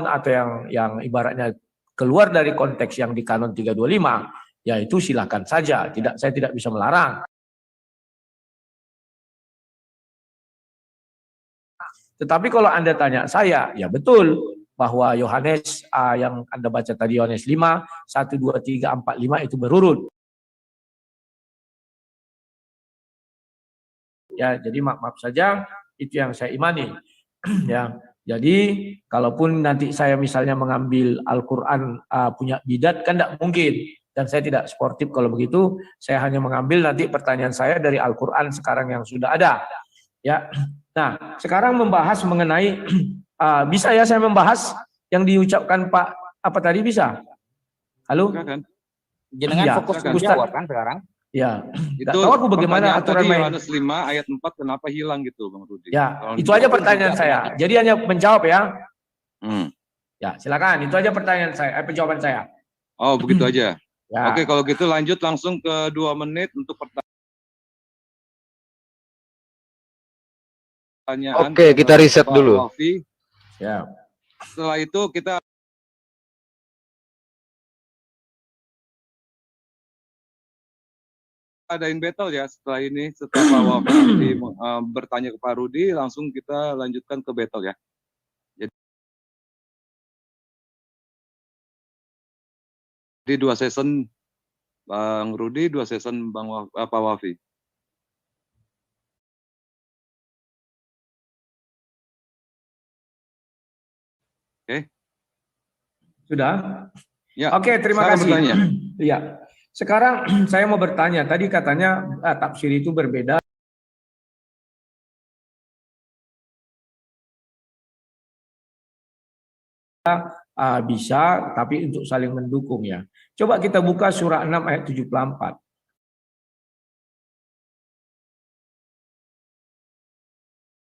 atau yang ibaratnya keluar dari konteks yang di kanon 325, ya itu silakan saja. Saya tidak bisa melarang. Tetapi kalau Anda tanya saya, ya betul bahwa Yohanes yang Anda baca tadi Yohanes 5, 1, 2, 3, 4, 5 itu berurut. Ya, jadi maaf saja itu yang saya imani. Ya. Jadi, kalaupun nanti saya misalnya mengambil Al-Quran punya bidat, kan tidak mungkin. Dan saya tidak sportif kalau begitu. Saya hanya mengambil nanti pertanyaan saya dari Al-Quran sekarang yang sudah ada. Ya. Nah, sekarang membahas mengenai, bisa ya saya membahas yang diucapkan Pak, apa tadi bisa? Halo? Jenengan Ya, fokus Ustaz. menjawab kan sekarang? Ya, Itu tahu aku bagaimana aturan tadi main. Yohanes 5 ayat 4 kenapa hilang gitu Bang Rudi? Ya, Kalau itu aja dijawab, pertanyaan saya. Jadi hanya menjawab ya. Ya, silakan. Itu aja pertanyaan saya, jawaban saya. Oh, begitu aja. Ya. Oke, kalau gitu lanjut langsung ke 2 menit untuk pertanyaan. Oke, kita riset Pak dulu. Wafi. Ya. Setelah itu kita adain battle ya setelah ini, setelah Pak Wafi bertanya ke Pak Rudi, langsung kita lanjutkan ke battle ya. Jadi 2 season Bang Rudi, 2 season Pak Wafi. Oke. Sudah? Ya. Oke, terima kasih. Bertanya. Iya. Sekarang saya mau bertanya. Tadi katanya tafsir itu berbeda. Bisa, tapi untuk saling mendukung ya. Coba kita buka surah 6 ayat 74.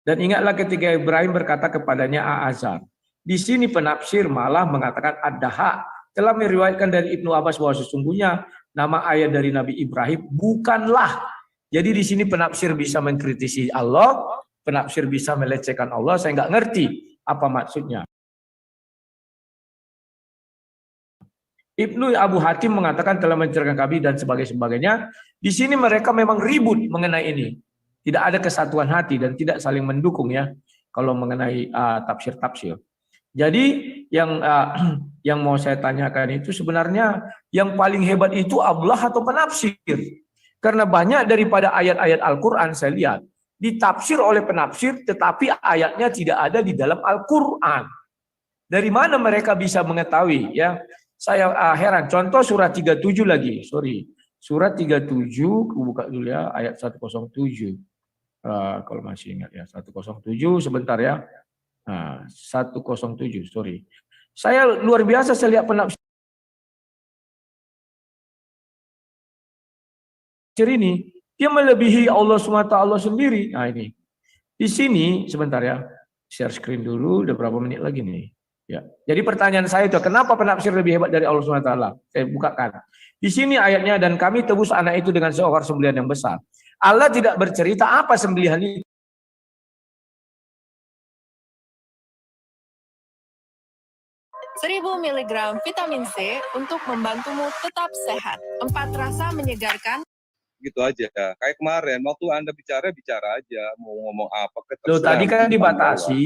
Dan ingatlah ketika Ibrahim berkata kepadanya Azar. Di sini penafsir malah mengatakan Ad-Daha telah meriwayatkan dari Ibnu Abbas bahwa sesungguhnya nama ayah dari Nabi Ibrahim bukanlah. Jadi di sini penafsir bisa mengkritisi Allah, penafsir bisa melecehkan Allah. Saya nggak ngerti apa maksudnya. Ibnu Abu Hatim mengatakan telah menceritakan kami dan sebagainya. Di sini mereka memang ribut mengenai ini. Tidak ada kesatuan hati dan tidak saling mendukung ya kalau mengenai tafsir-tafsir. Jadi yang mau saya tanyakan itu sebenarnya yang paling hebat itu Allah atau penafsir? Karena banyak daripada ayat-ayat Al-Quran saya lihat ditafsir oleh penafsir tetapi ayatnya tidak ada di dalam Al-Quran. Dari mana mereka bisa mengetahui ya? Saya heran. Contoh surah 37 lagi, Surat 37, aku buka dulu ya, ayat 107. Kalau masih ingat ya, 107 sebentar ya. 107, sorry. Saya luar biasa saya lihat penafsir ini, dia melebihi Allah SWT sendiri. Nah ini, di sini sebentar ya, share screen dulu, udah berapa menit lagi nih. Ya, jadi pertanyaan saya itu, kenapa penafsir lebih hebat dari Allah SWT? Saya bukakan. Di sini ayatnya, dan kami tebus anak itu dengan seekor sembelihan yang besar. Allah tidak bercerita apa sembelihan itu. Seribu miligram vitamin C untuk membantumu tetap sehat. 4 rasa menyegarkan. Gitu aja. Kayak kemarin waktu Anda bicara aja, mau ngomong apa Loh, tadi kan dibatasi.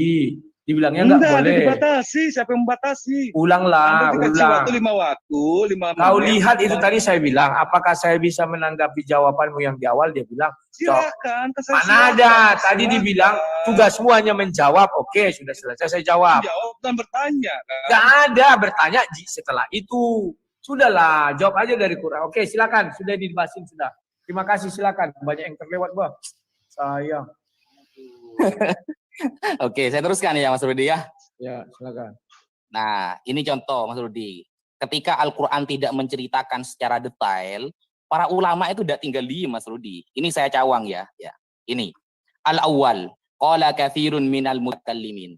Dibilangnya nggak boleh. Dibatasi, siapa yang membatasi? Ulanglah, Anda dikasih waktu 5 Kau menit. lihat itu tadi saya bilang, apakah saya bisa menanggapi jawabanmu yang di awal? Dia bilang, Silakan. mana ada? Tadi dibilang tugasmu hanya menjawab. Oke, sudah selesai saya jawab. Jawab dan bertanya. Kan? Nggak ada bertanya setelah itu. Sudahlah, jawab aja dari Quran. Oke, silakan. Sudah dibahasin sudah. Terima kasih, silakan. Banyak yang terlewat, Bang. Sayang. Oke, saya teruskan ya Mas Rudi ya. Ya, silakan. Nah, ini contoh Mas Rudi. Ketika Al-Quran tidak menceritakan secara detail, para ulama itu tidak tinggal diem Mas Rudi. Ini saya cawang ya. Ini. Al-awwal, qala katsirun minal mutakallimin.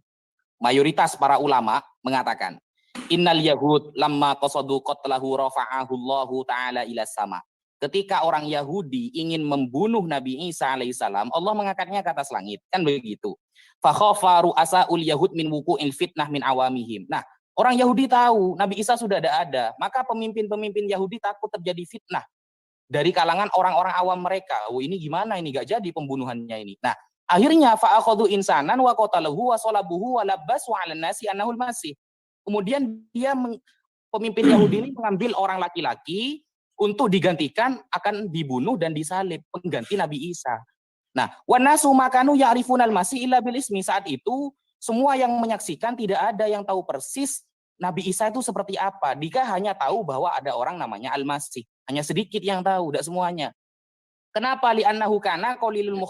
Mayoritas para ulama mengatakan, innal yahud lamma qasadu qatlahu rafa'ahu Allahu ta'ala ila sama. Ketika orang Yahudi ingin membunuh Nabi Isa alaihissalam, Allah mengangkatnya ke atas langit. Kan begitu. Fakhafa ru'asaul yahud min wuqu'il fitnah min awamihim. Nah, orang Yahudi tahu Nabi Isa sudah ada, maka pemimpin-pemimpin Yahudi takut terjadi fitnah dari kalangan orang-orang awam mereka. Oh, ini gimana ini, gak jadi pembunuhannya ini. Nah, akhirnya fa'akhadhu insanan wa qatalahu wa salabuhu wa labbasu 'alan nasi annahul masih. Kemudian pemimpin Yahudi ini mengambil orang laki-laki untuk digantikan akan dibunuh dan disalib pengganti Nabi Isa. Nah, wanasu makanu ya'rifunal masih illa bil ismi. Saat itu semua yang menyaksikan tidak ada yang tahu persis Nabi Isa itu seperti apa. Dia hanya tahu bahwa ada orang namanya Al-Masih. Hanya sedikit yang tahu, tidak semuanya. Kenapa? Li'annahu kana qalilul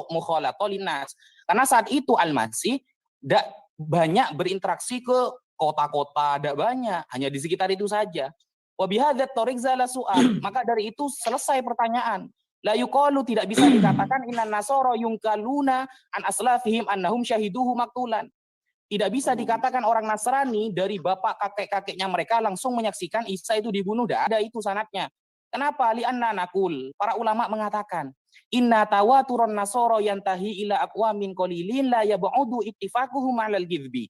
mukhalata linnas. Karena saat itu Al-Masih tidak banyak berinteraksi ke kota-kota, tidak banyak, hanya di sekitar itu saja. Wa bihadzat tariq zala su'al. Maka dari itu selesai pertanyaan. La yuqalu, tidak bisa dikatakan innan nasara yungkaluna an aslafihim annahum syahiduhu maktulan. Tidak bisa dikatakan orang Nasrani dari bapak kakek-kakeknya mereka langsung menyaksikan Isa itu dibunuh. Tidak ada itu sanadnya. Kenapa? Li'anna nakul. Para ulama mengatakan, inna tawaturon nasara yantahi ila aqwamin qalilin la yab'udu ittifaquhum 'alal ghidbi.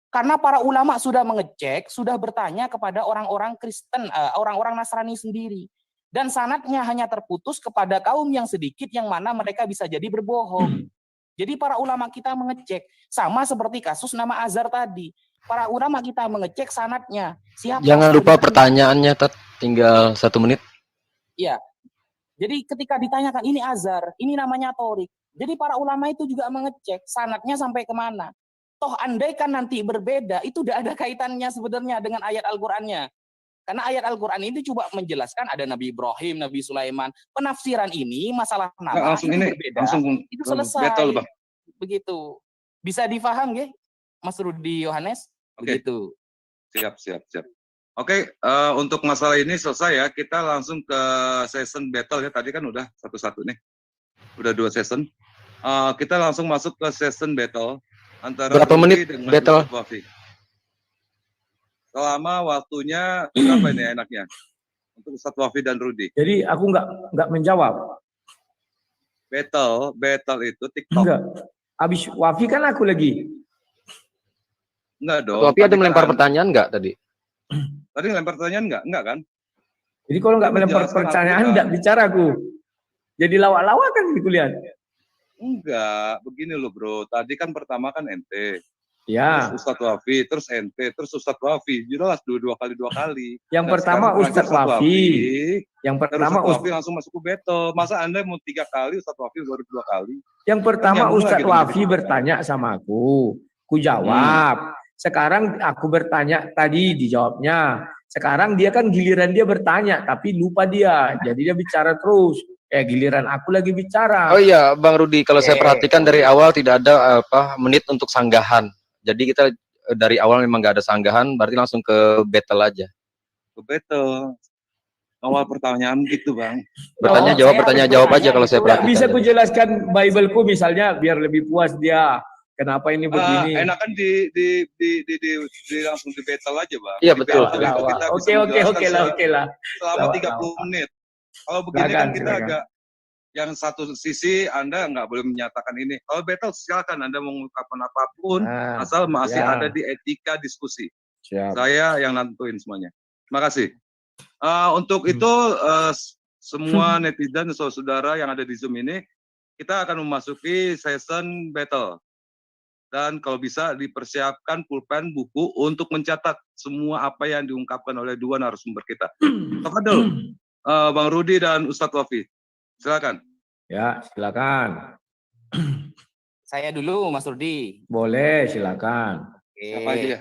Karena para ulama sudah mengecek, sudah bertanya kepada orang-orang Kristen, orang-orang Nasrani sendiri. Dan sanadnya hanya terputus kepada kaum yang sedikit yang mana mereka bisa jadi berbohong. Jadi para ulama kita mengecek. Sama seperti kasus nama Azhar tadi. Para ulama kita mengecek sanadnya. Siapa? Jangan lupa pertanyaannya, Tat. Tinggal 1 menit. Iya. Jadi ketika ditanyakan ini Azhar, ini namanya Torik. Jadi para ulama itu juga mengecek sanadnya sampai kemana. Toh andai kan nanti berbeda, itu tidak ada kaitannya sebenarnya dengan ayat Al-Qur'annya. Karena ayat Al-Qur'an ini coba menjelaskan ada Nabi Ibrahim, Nabi Sulaiman. Penafsiran ini masalah nama langsung itu ini berbeda. langsung Itu selesai. battle, Bang. Begitu. Bisa difaham nggih, Mas Rudi Yohanes? Oke. Begitu. Siap. Oke, untuk masalah ini selesai ya. Kita langsung ke session battle ya. Tadi kan udah satu-satu nih. Udah 2 session. Kita langsung masuk ke session battle antara Berapa Rudi menit dengan battle? Ustadz Wafi. Selama waktunya berapa ini enaknya? Untuk Ustadz Wafi dan Rudi. Jadi aku nggak menjawab. Battle itu TikTok. Enggak. Habis Wafi kan aku lagi. Enggak dong. Tapi ada Tadi melempar kan- pertanyaan nggak tadi? Tadi ngelempar pertanyaan enggak kan? Jadi kalau nggak Kamu melempar jelaskan pertanyaan Al-Quran. nggak bicara aku. Jadi lawak-lawak kan di kuliah. Enggak, begini loh bro. Tadi kan pertama kan ente. Ya. Terus Ustadz Wafi, terus ente, terus Ustadz Wafi. Jelas dua kali. Yang Nah, pertama sekarang Ustadz terakhir Wafi. Yang Terus pertama Ustadz Wafi langsung masuk ke battle. Masa Anda mau 3 kali, Ustadz Wafi baru 2 kali? Yang pertama nyambung Ustadz lagi Wafi dengan bertanya sama aku jawab. Sekarang aku bertanya tadi dijawabnya. Sekarang dia kan giliran dia bertanya, tapi lupa dia. Jadi dia bicara terus. Giliran aku lagi bicara. Oh iya, Bang Rudi, kalau saya Oke. perhatikan dari awal tidak ada menit untuk sanggahan. Jadi kita dari awal memang nggak ada sanggahan, berarti langsung ke battle aja. Ke battle. Awal pertanyaan gitu, Bang. Bertanya Oh, jawab, saya bertanya harus jawab aja bertanya kalau saya itu. Nggak perhatikan. bisa ku jelaskan Bibleku misalnya biar lebih puas dia. Kenapa ini begini? Enakan di langsung di battle aja, Bang. Iya, Di betul. battle itu kita bisa Oke lah. selama 30 menit. Kalau begini kan kita Silakan. agak yang satu sisi Anda nggak boleh menyatakan ini. Kalau battle silakan Anda mengungkapkan apapun asal masih ada di etika diskusi. Siap. Saya yang nentuin semuanya. Terima kasih. Untuk itu semua netizen saudara yang ada di Zoom ini kita akan memasuki session battle. Dan kalau bisa dipersiapkan pulpen buku untuk mencatat semua apa yang diungkapkan oleh dua narasumber kita. Tafadhol, Bang Rudi dan Ustadz Wafi. Silakan. Ya, silakan. Saya dulu, Mas Rudi. Boleh, silakan. Siapa aja ya?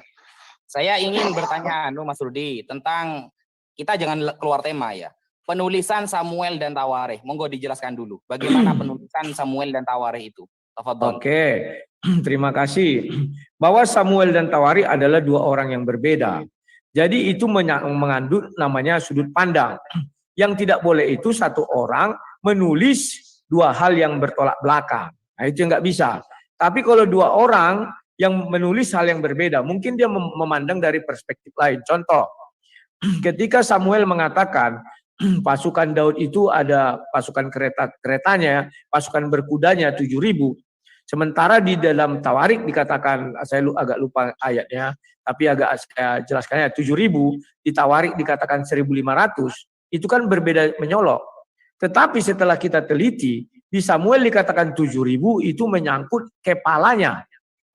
Saya ingin bertanya, Mas Rudi, tentang kita jangan keluar tema ya. Penulisan Samuel dan Tawarikh. Monggo dijelaskan dulu. Bagaimana penulisan Samuel dan Tawarikh itu? Tafadhol. Oke, terima kasih. Bahwa Samuel dan Tawarikh adalah dua orang yang berbeda. Jadi itu mengandung namanya sudut pandang. Yang tidak boleh itu satu orang menulis dua hal yang bertolak belakang. Nah, itu nggak bisa. Tapi kalau dua orang yang menulis hal yang berbeda, mungkin dia memandang dari perspektif lain. Contoh, ketika Samuel mengatakan pasukan Daud itu ada pasukan keretanya, pasukan berkudanya 7.000. Sementara di dalam Tawarikh dikatakan, saya agak lupa ayatnya, tapi agak saya jelaskannya 7.000, di Tawarikh dikatakan 1.500, itu kan berbeda menyolok. Tetapi setelah kita teliti, di Samuel dikatakan 7.000 itu menyangkut kepalanya,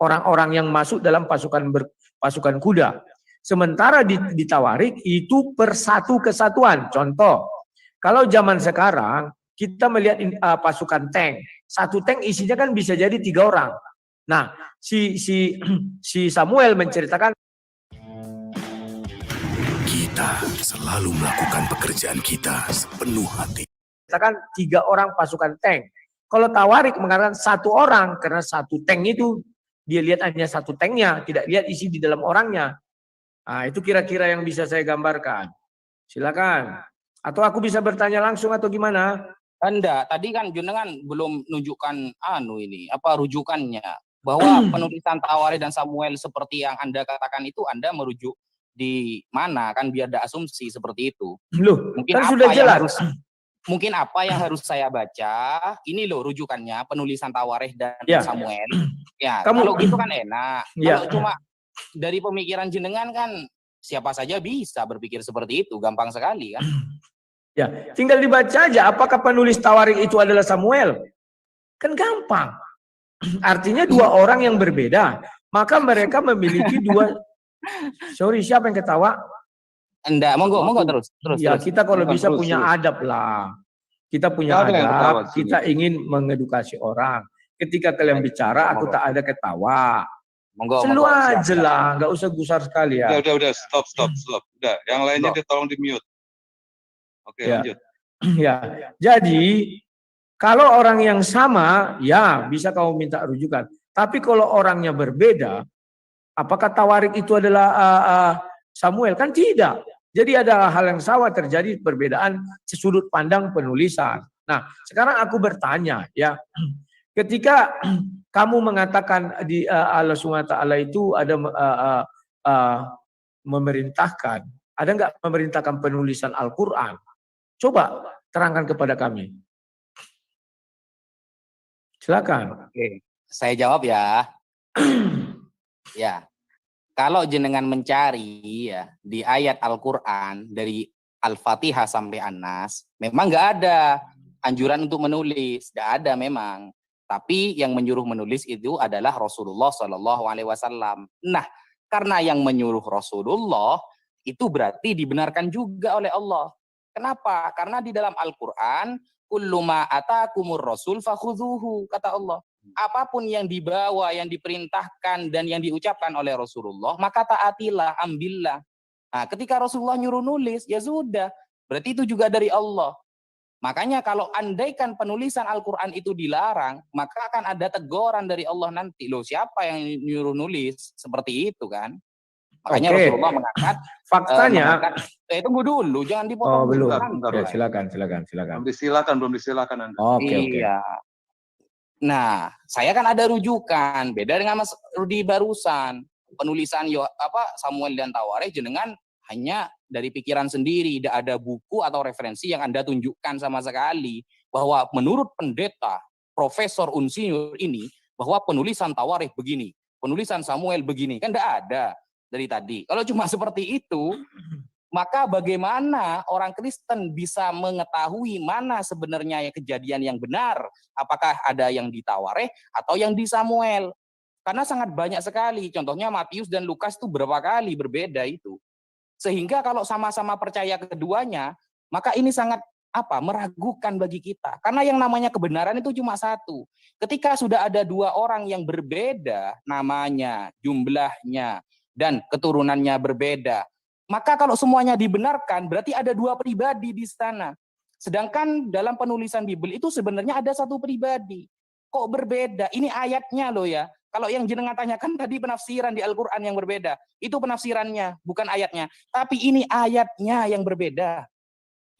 orang-orang yang masuk dalam pasukan kuda. Sementara di Tawarikh itu persatu kesatuan. Contoh, kalau zaman sekarang kita melihat pasukan tank, satu tank isinya kan bisa jadi 3 orang. Nah, si Samuel menceritakan kita selalu melakukan pekerjaan kita sepenuh hati. Katakan 3 orang pasukan tank. Kalau Tawarikh mengatakan 1 orang, karena satu tank itu dia lihat hanya satu tanknya, tidak lihat isi di dalam orangnya. Nah, itu kira-kira yang bisa saya gambarkan. Silakan. Atau aku bisa bertanya langsung atau gimana? Enggak, tadi kan jenengan belum nunjukkan rujukannya. Bahwa penulisan Tawarikh dan Samuel seperti yang Anda katakan itu Anda merujuk di mana, kan biar ada asumsi seperti itu. Loh, Mungkin kan apa sudah yang jelas. mungkin apa yang harus saya baca, ini loh rujukannya penulisan Tawarikh dan Ya. Samuel. Ya, Kamu- kalau gitu kan enak. Ya. Kalau cuma dari pemikiran jenengan kan siapa saja bisa berpikir seperti itu, gampang sekali kan. Ya, tinggal dibaca aja apakah penulis Tawarikh itu adalah Samuel. Kan gampang. Artinya 2 orang yang berbeda, maka mereka memiliki 2. Sorry, siapa yang ketawa? Enggak, monggo terus. Ya, kita kalau Monggo, bisa terus, punya terus. adab lah. Kita punya Jangan yang ketawa adab, di sini. kita ingin mengedukasi orang. Ketika kalian bicara, aku tak ada ketawa. Monggo, Selu siap, aja siap. lah, nggak usah gusar sekali ya. Udah, stop. Udah, yang lainnya tolong di-mute. Oke, Ya. lanjut. Ya, jadi kalau orang yang sama, ya bisa kamu minta rujukan. Tapi kalau orangnya berbeda, apakah Tawarikh itu adalah Samuel? Kan tidak. Jadi ada hal yang sama terjadi, perbedaan sudut pandang penulisan. Nah, sekarang aku bertanya ya, ketika kamu mengatakan di Allah SWT itu ada memerintahkan, ada nggak memerintahkan penulisan Al-Quran? Coba terangkan kepada kami. Silakan. Oke, saya jawab ya. Ya. Kalau jenengan mencari ya di ayat Al-Qur'an dari Al-Fatihah sampai An-Nas, memang nggak ada anjuran untuk menulis, nggak ada memang. Tapi yang menyuruh menulis itu adalah Rasulullah SAW. Nah, karena yang menyuruh Rasulullah itu berarti dibenarkan juga oleh Allah. Kenapa? Karena di dalam Al-Quran, kullu ma atakumur rasul fakhudhuhu, kata Allah. Apapun yang dibawa, yang diperintahkan, dan yang diucapkan oleh Rasulullah, maka taatilah, ambillah. Nah, ketika Rasulullah nyuruh nulis, ya sudah, berarti itu juga dari Allah. Makanya kalau andaikan penulisan Al-Quran itu dilarang, maka akan ada teguran dari Allah nanti. Loh, siapa yang nyuruh nulis? Seperti itu kan. Makanya Oke. Rasulullah mengangkat Faktanya, tunggu dulu, jangan dipotong oh belum. dulu. Ya, silakan. Belum disilakan Anda. Oke. Iya. Nah, saya kan ada rujukan, beda dengan Mas Rudi barusan. Penulisan Samuel dan Tawarikh jenengan hanya dari pikiran sendiri, tidak ada buku atau referensi yang Anda tunjukkan sama sekali bahwa menurut pendeta Profesor Unsinyur ini bahwa penulisan Tawarikh begini, penulisan Samuel begini, kan tidak ada dari tadi. Kalau cuma seperti itu, maka bagaimana orang Kristen bisa mengetahui mana sebenarnya kejadian yang benar? Apakah ada yang di Tawarikh atau yang di Samuel? Karena sangat banyak sekali. Contohnya Matius dan Lukas itu berapa kali berbeda itu. Sehingga kalau sama-sama percaya keduanya, maka ini sangat meragukan bagi kita. Karena yang namanya kebenaran itu cuma satu. Ketika sudah ada dua orang yang berbeda namanya, jumlahnya, dan keturunannya berbeda, maka kalau semuanya dibenarkan, berarti ada dua pribadi di sana. Sedangkan dalam penulisan Bible itu sebenarnya ada satu pribadi. Kok berbeda? Ini ayatnya loh ya. Kalau yang jenengan tanyakan tadi penafsiran di Al-Quran yang berbeda. Itu penafsirannya, bukan ayatnya. Tapi ini ayatnya yang berbeda.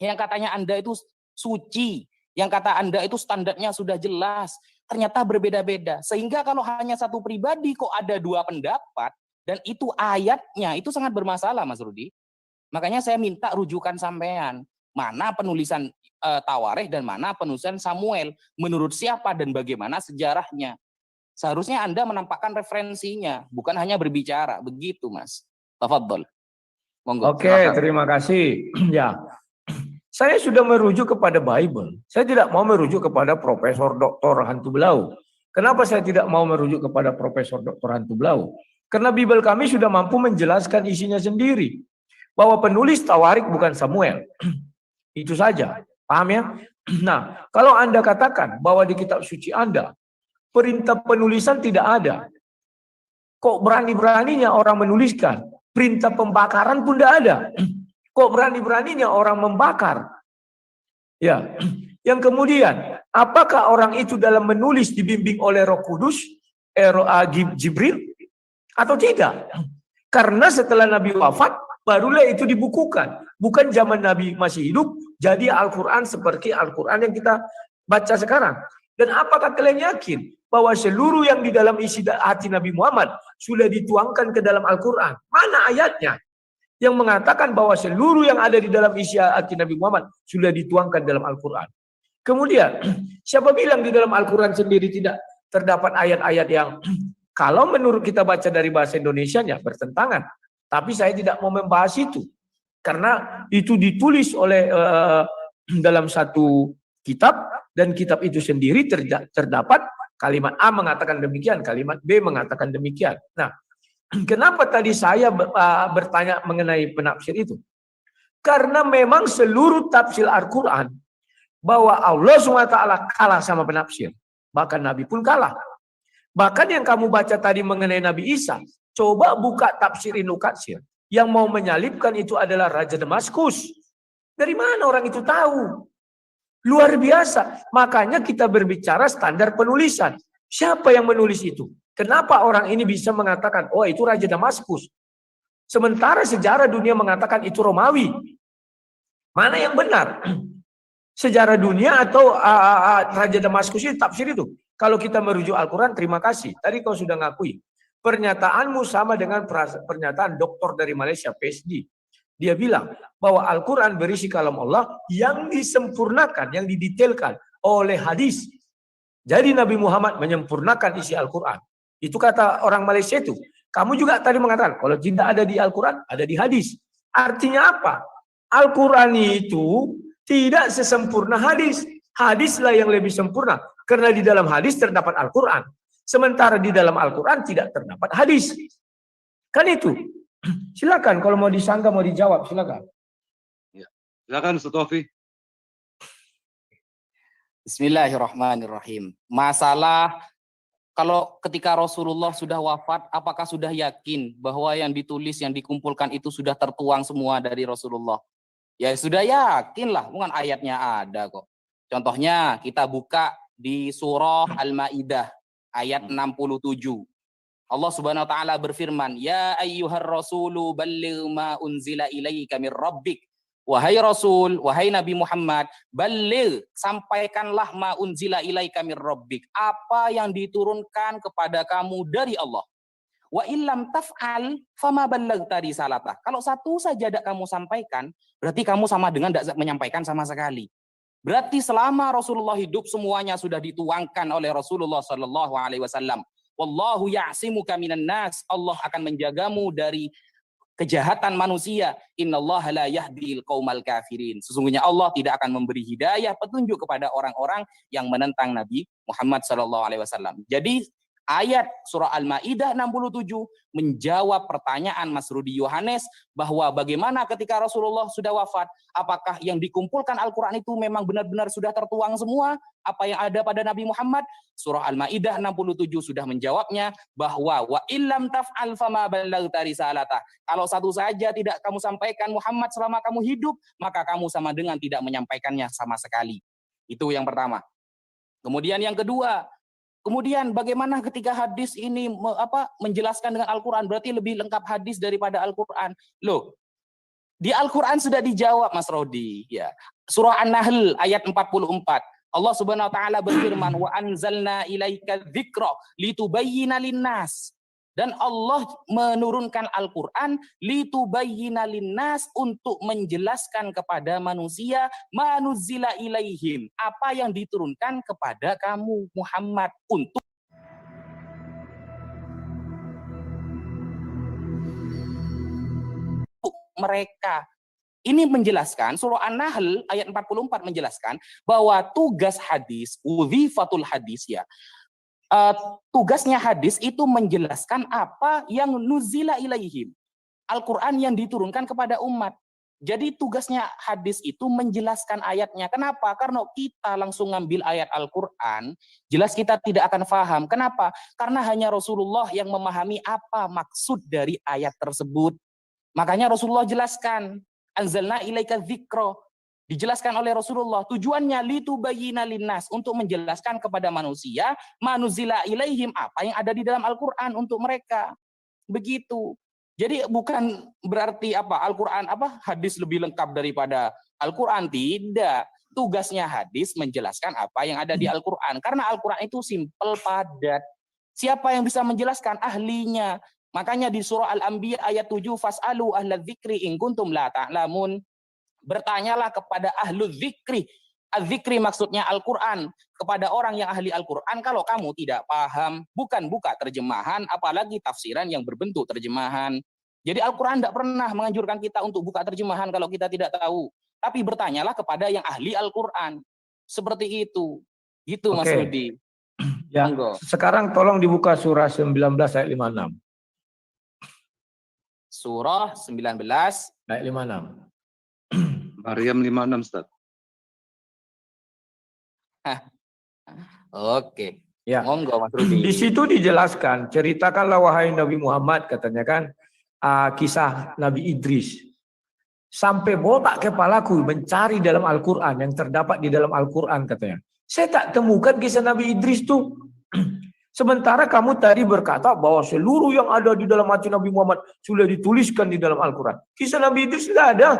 Yang katanya Anda itu suci. Yang kata Anda itu standarnya sudah jelas. Ternyata berbeda-beda. Sehingga kalau hanya satu pribadi kok ada dua pendapat. Dan itu ayatnya, itu sangat bermasalah Mas Rudi. Makanya saya minta rujukan sampean. Mana penulisan Tawarikh dan mana penulisan Samuel. Menurut siapa dan bagaimana sejarahnya. Seharusnya Anda menampakkan referensinya. Bukan hanya berbicara. Begitu Mas. Tafadhol. Monggo. Oke, terima kasih. Ya, saya sudah merujuk kepada Bible. Saya tidak mau merujuk kepada Profesor Dr. Hantu Belau. Kenapa saya tidak mau merujuk kepada Profesor Dr. Hantu Belau? Karena Bible kami sudah mampu menjelaskan isinya sendiri. Bahwa penulis Tawarikh bukan Samuel. Itu saja. Paham ya? Nah, kalau Anda katakan bahwa di kitab suci Anda, perintah penulisan tidak ada. Kok berani-beraninya orang menuliskan? Perintah pembakaran pun tidak ada. Kok berani-beraninya orang membakar? Ya. Yang kemudian, apakah orang itu dalam menulis dibimbing oleh Roh Kudus, Jibril, atau tidak? Karena setelah Nabi wafat, barulah itu dibukukan. Bukan zaman Nabi masih hidup, jadi Al-Quran seperti Al-Quran yang kita baca sekarang. Dan apakah kalian yakin bahwa seluruh yang di dalam isi hati Nabi Muhammad sudah dituangkan ke dalam Al-Quran? Mana ayatnya yang mengatakan bahwa seluruh yang ada di dalam isi hati Nabi Muhammad sudah dituangkan dalam Al-Quran? Kemudian, siapa bilang di dalam Al-Quran sendiri tidak terdapat ayat-ayat yang kalau menurut kita baca dari bahasa Indonesianya bertentangan? Tapi saya tidak mau membahas itu. Karena itu ditulis oleh dalam satu kitab, dan kitab itu sendiri terdapat kalimat A mengatakan demikian, kalimat B mengatakan demikian. Nah, kenapa tadi saya bertanya mengenai penafsir itu? Karena memang seluruh tafsir Al-Quran bahwa Allah SWT kalah sama penafsir. Bahkan Nabi pun kalah. Bahkan yang kamu baca tadi mengenai Nabi Isa, coba buka tafsir Ibnu Katsir. Yang mau menyalibkan itu adalah Raja Damaskus. Dari mana orang itu tahu? Luar biasa. Makanya kita berbicara standar penulisan. Siapa yang menulis itu? Kenapa orang ini bisa mengatakan, oh itu Raja Damaskus? Sementara sejarah dunia mengatakan itu Romawi. Mana yang benar? Sejarah dunia atau Raja Damaskus itu tafsir itu? Kalau kita merujuk Al-Quran, terima kasih. Tadi kau sudah ngakui. Pernyataanmu sama dengan pernyataan doktor dari Malaysia, PhD. Dia bilang bahwa Al-Quran berisi kalam Allah yang disempurnakan, yang didetailkan oleh hadis. Jadi Nabi Muhammad menyempurnakan isi Al-Quran. Itu kata orang Malaysia itu. Kamu juga tadi mengatakan, kalau tidak ada di Al-Quran, ada di hadis. Artinya apa? Al-Quran itu tidak sesempurna hadis. Hadislah yang lebih sempurna. Karena di dalam hadis terdapat Al-Quran. Sementara di dalam Al-Quran tidak terdapat hadis. Kan itu. Silakan kalau mau disanggah, mau dijawab, silakan. Ya. Silakan Ustaz Taufik. Bismillahirrahmanirrahim. Masalah Kalau ketika Rasulullah sudah wafat, apakah sudah yakin bahwa yang ditulis, yang dikumpulkan itu sudah tertuang semua dari Rasulullah? Ya sudah yakin lah, bukan ayatnya ada kok. Contohnya kita buka di surah Al-Maidah ayat 67. Allah Subhanahu wa taala berfirman, "Ya ayyuhar rasulu balligh ma unzila ilaika mir rabbik." Wahai Rasul, wahai Nabi Muhammad, balligh, sampaikanlah ma unzila ilaika mir rabbik, apa yang diturunkan kepada kamu dari Allah. Wa illam taf'al fama ballaghta risalatah. Kalau satu saja tidak kamu sampaikan, berarti kamu sama dengan tidak menyampaikan sama sekali. Berarti selama Rasulullah hidup semuanya sudah dituangkan oleh Rasulullah sallallahu alaihi wasallam. Wallahu ya'simuka minan nas. Allah akan menjagamu dari kejahatan manusia. Innallaha la yahdil qaumal kafirin. Sesungguhnya Allah tidak akan memberi hidayah, petunjuk kepada orang-orang yang menentang Nabi Muhammad sallallahu alaihi wasallam. Jadi ayat surah Al-Maidah 67 menjawab pertanyaan Mas Rudi Yohanes bahwa bagaimana ketika Rasulullah sudah wafat, apakah yang dikumpulkan Al-Quran itu memang benar-benar sudah tertuang semua apa yang ada pada Nabi Muhammad? Surah Al-Maidah 67 sudah menjawabnya bahwa wa illam taf'al fama ballaghta risalatah. Kalau satu saja tidak kamu sampaikan Muhammad selama kamu hidup, maka kamu sama dengan tidak menyampaikannya sama sekali. Itu yang pertama. Kemudian yang kedua, kemudian bagaimana ketika hadis ini menjelaskan dengan Al-Quran, berarti lebih lengkap hadis daripada Al-Quran. Loh, di Al-Quran sudah dijawab Mas Rodi. Ya. Surah An-Nahl ayat 44. Allah Subhanahu wa taala berfirman, "Wa anzalna ilaika dzikra litubayyina linnas." Dan Allah menurunkan Al-Quran litubayyina linnas, untuk menjelaskan kepada manusia manuzila ilaihim, apa yang diturunkan kepada kamu Muhammad, untuk mereka. Ini menjelaskan, surah An-Nahl ayat 44 menjelaskan bahwa tugas hadis, udhifatul hadis ya, tugasnya hadis itu menjelaskan apa yang nuzila ilaihim, Al-Quran yang diturunkan kepada umat. Jadi tugasnya hadis itu menjelaskan ayatnya. Kenapa? Karena kita langsung ngambil ayat Al-Quran, jelas kita tidak akan paham. Kenapa? Karena hanya Rasulullah yang memahami apa maksud dari ayat tersebut. Makanya Rasulullah jelaskan, anzalna ilaika dzikra, dijelaskan oleh Rasulullah, tujuannya litubayyina linnas, untuk menjelaskan kepada manusia manuzila ilaihim, apa yang ada di dalam Al-Quran untuk mereka. Begitu. Jadi bukan berarti Al-Quran hadis lebih lengkap daripada Al-Quran, tidak. Tugasnya hadis menjelaskan apa yang ada di Al-Quran, karena Al-Quran itu simpel, padat. Siapa yang bisa menjelaskan? Ahlinya. Makanya di surah Al-Anbiya ayat 7, fas'alu ahla dzikri in kuntum la ta'lamun. Bertanyalah kepada ahlu dzikri. Az-zikri maksudnya Al-Quran, kepada orang yang ahli Al-Quran kalau kamu tidak paham. Bukan buka terjemahan, apalagi tafsiran yang berbentuk terjemahan. Jadi Al-Quran tidak pernah menganjurkan kita untuk buka terjemahan kalau kita tidak tahu. Tapi bertanyalah kepada yang ahli Al-Quran. Seperti itu. Gitu Mas Rudi. Ya, sekarang tolong dibuka surah 19 ayat 56. Surah 19 ayat 56. Maryam 56, Ustaz. Oke. Ya. Monggo Mas Rudi. Di situ dijelaskan, ceritakanlah wahai Nabi Muhammad, katanya kan, kisah Nabi Idris. Sampai botak kepalaku mencari dalam Al-Quran, yang terdapat di dalam Al-Quran, katanya. Saya tak temukan kisah Nabi Idris tuh. Sementara kamu tadi berkata bahwa seluruh yang ada di dalam hati Nabi Muhammad sudah dituliskan di dalam Al-Quran. Kisah Nabi Idris tidak ada.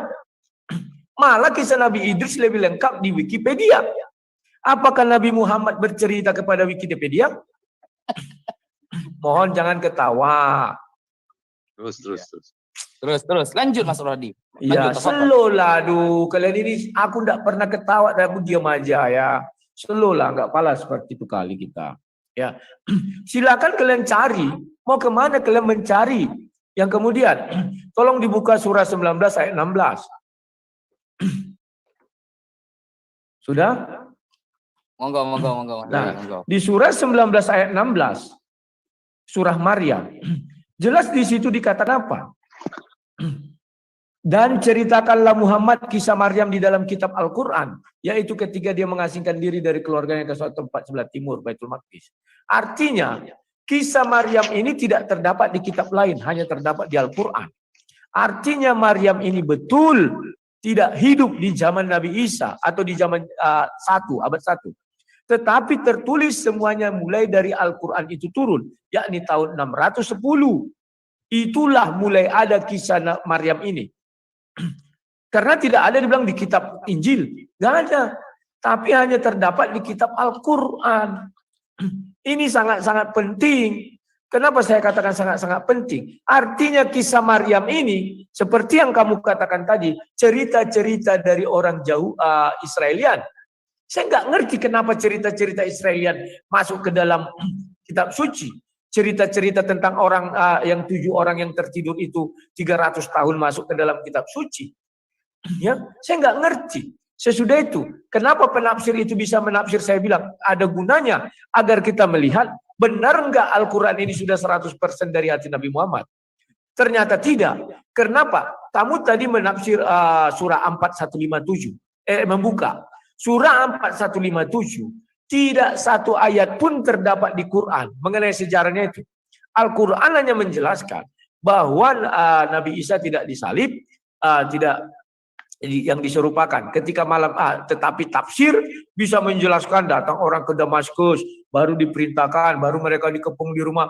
Malah kisah Nabi Idris lebih lengkap di Wikipedia. Apakah Nabi Muhammad bercerita kepada Wikipedia? Mohon jangan ketawa. Terus. Lanjut Mas Rodi. Ya, slow lah. Aduh, kalian ini aku tidak pernah ketawa dan aku diam aja ya. Slow lah, nggak pala seperti itu kali kita. Ya, silakan kalian cari. Mau kemana kalian mencari? Yang kemudian, tolong dibuka surah 19 ayat 16. Sudah? Monggo. Nah, di surah 19 ayat 16, surah Maryam, jelas di situ dikatakan apa? Dan ceritakanlah Muhammad kisah Maryam di dalam kitab Al-Quran, yaitu ketika dia mengasingkan diri dari keluarganya ke suatu tempat sebelah timur, Baitul Maqdis. Artinya, kisah Maryam ini tidak terdapat di kitab lain, hanya terdapat di Al-Quran. Artinya Maryam ini betul tidak hidup di zaman Nabi Isa atau di zaman abad 1. Tetapi tertulis semuanya mulai dari Al-Quran itu turun, yakni tahun 610. Itulah mulai ada kisah Maryam ini. Karena tidak ada dibilang di kitab Injil, nggak ada. Tapi hanya terdapat di kitab Al-Quran. Ini sangat-sangat penting. Kenapa saya katakan sangat-sangat penting? Artinya kisah Maryam ini, seperti yang kamu katakan tadi, cerita-cerita dari orang jauh Israelian. Saya nggak ngerti kenapa cerita-cerita Israelian masuk ke dalam kitab suci. Cerita-cerita tentang orang yang 7 orang yang tertidur itu 300 tahun masuk ke dalam kitab suci. Ya, saya nggak ngerti. Sesudah itu, kenapa penafsir itu bisa menafsir? Saya bilang ada gunanya agar kita melihat benar nggak Al-Quran ini sudah 100% dari hati Nabi Muhammad. Ternyata tidak. Kenapa? Kamu tadi menafsir surah 4157. Membuka surah 4157. Tidak satu ayat pun terdapat di Quran mengenai sejarahnya itu. Al-Quran hanya menjelaskan bahwa Nabi Isa tidak disalib, tidak yang diserupakan ketika malam. Tetapi tafsir bisa menjelaskan datang orang ke Damaskus, baru diperintahkan, baru mereka dikepung di rumah,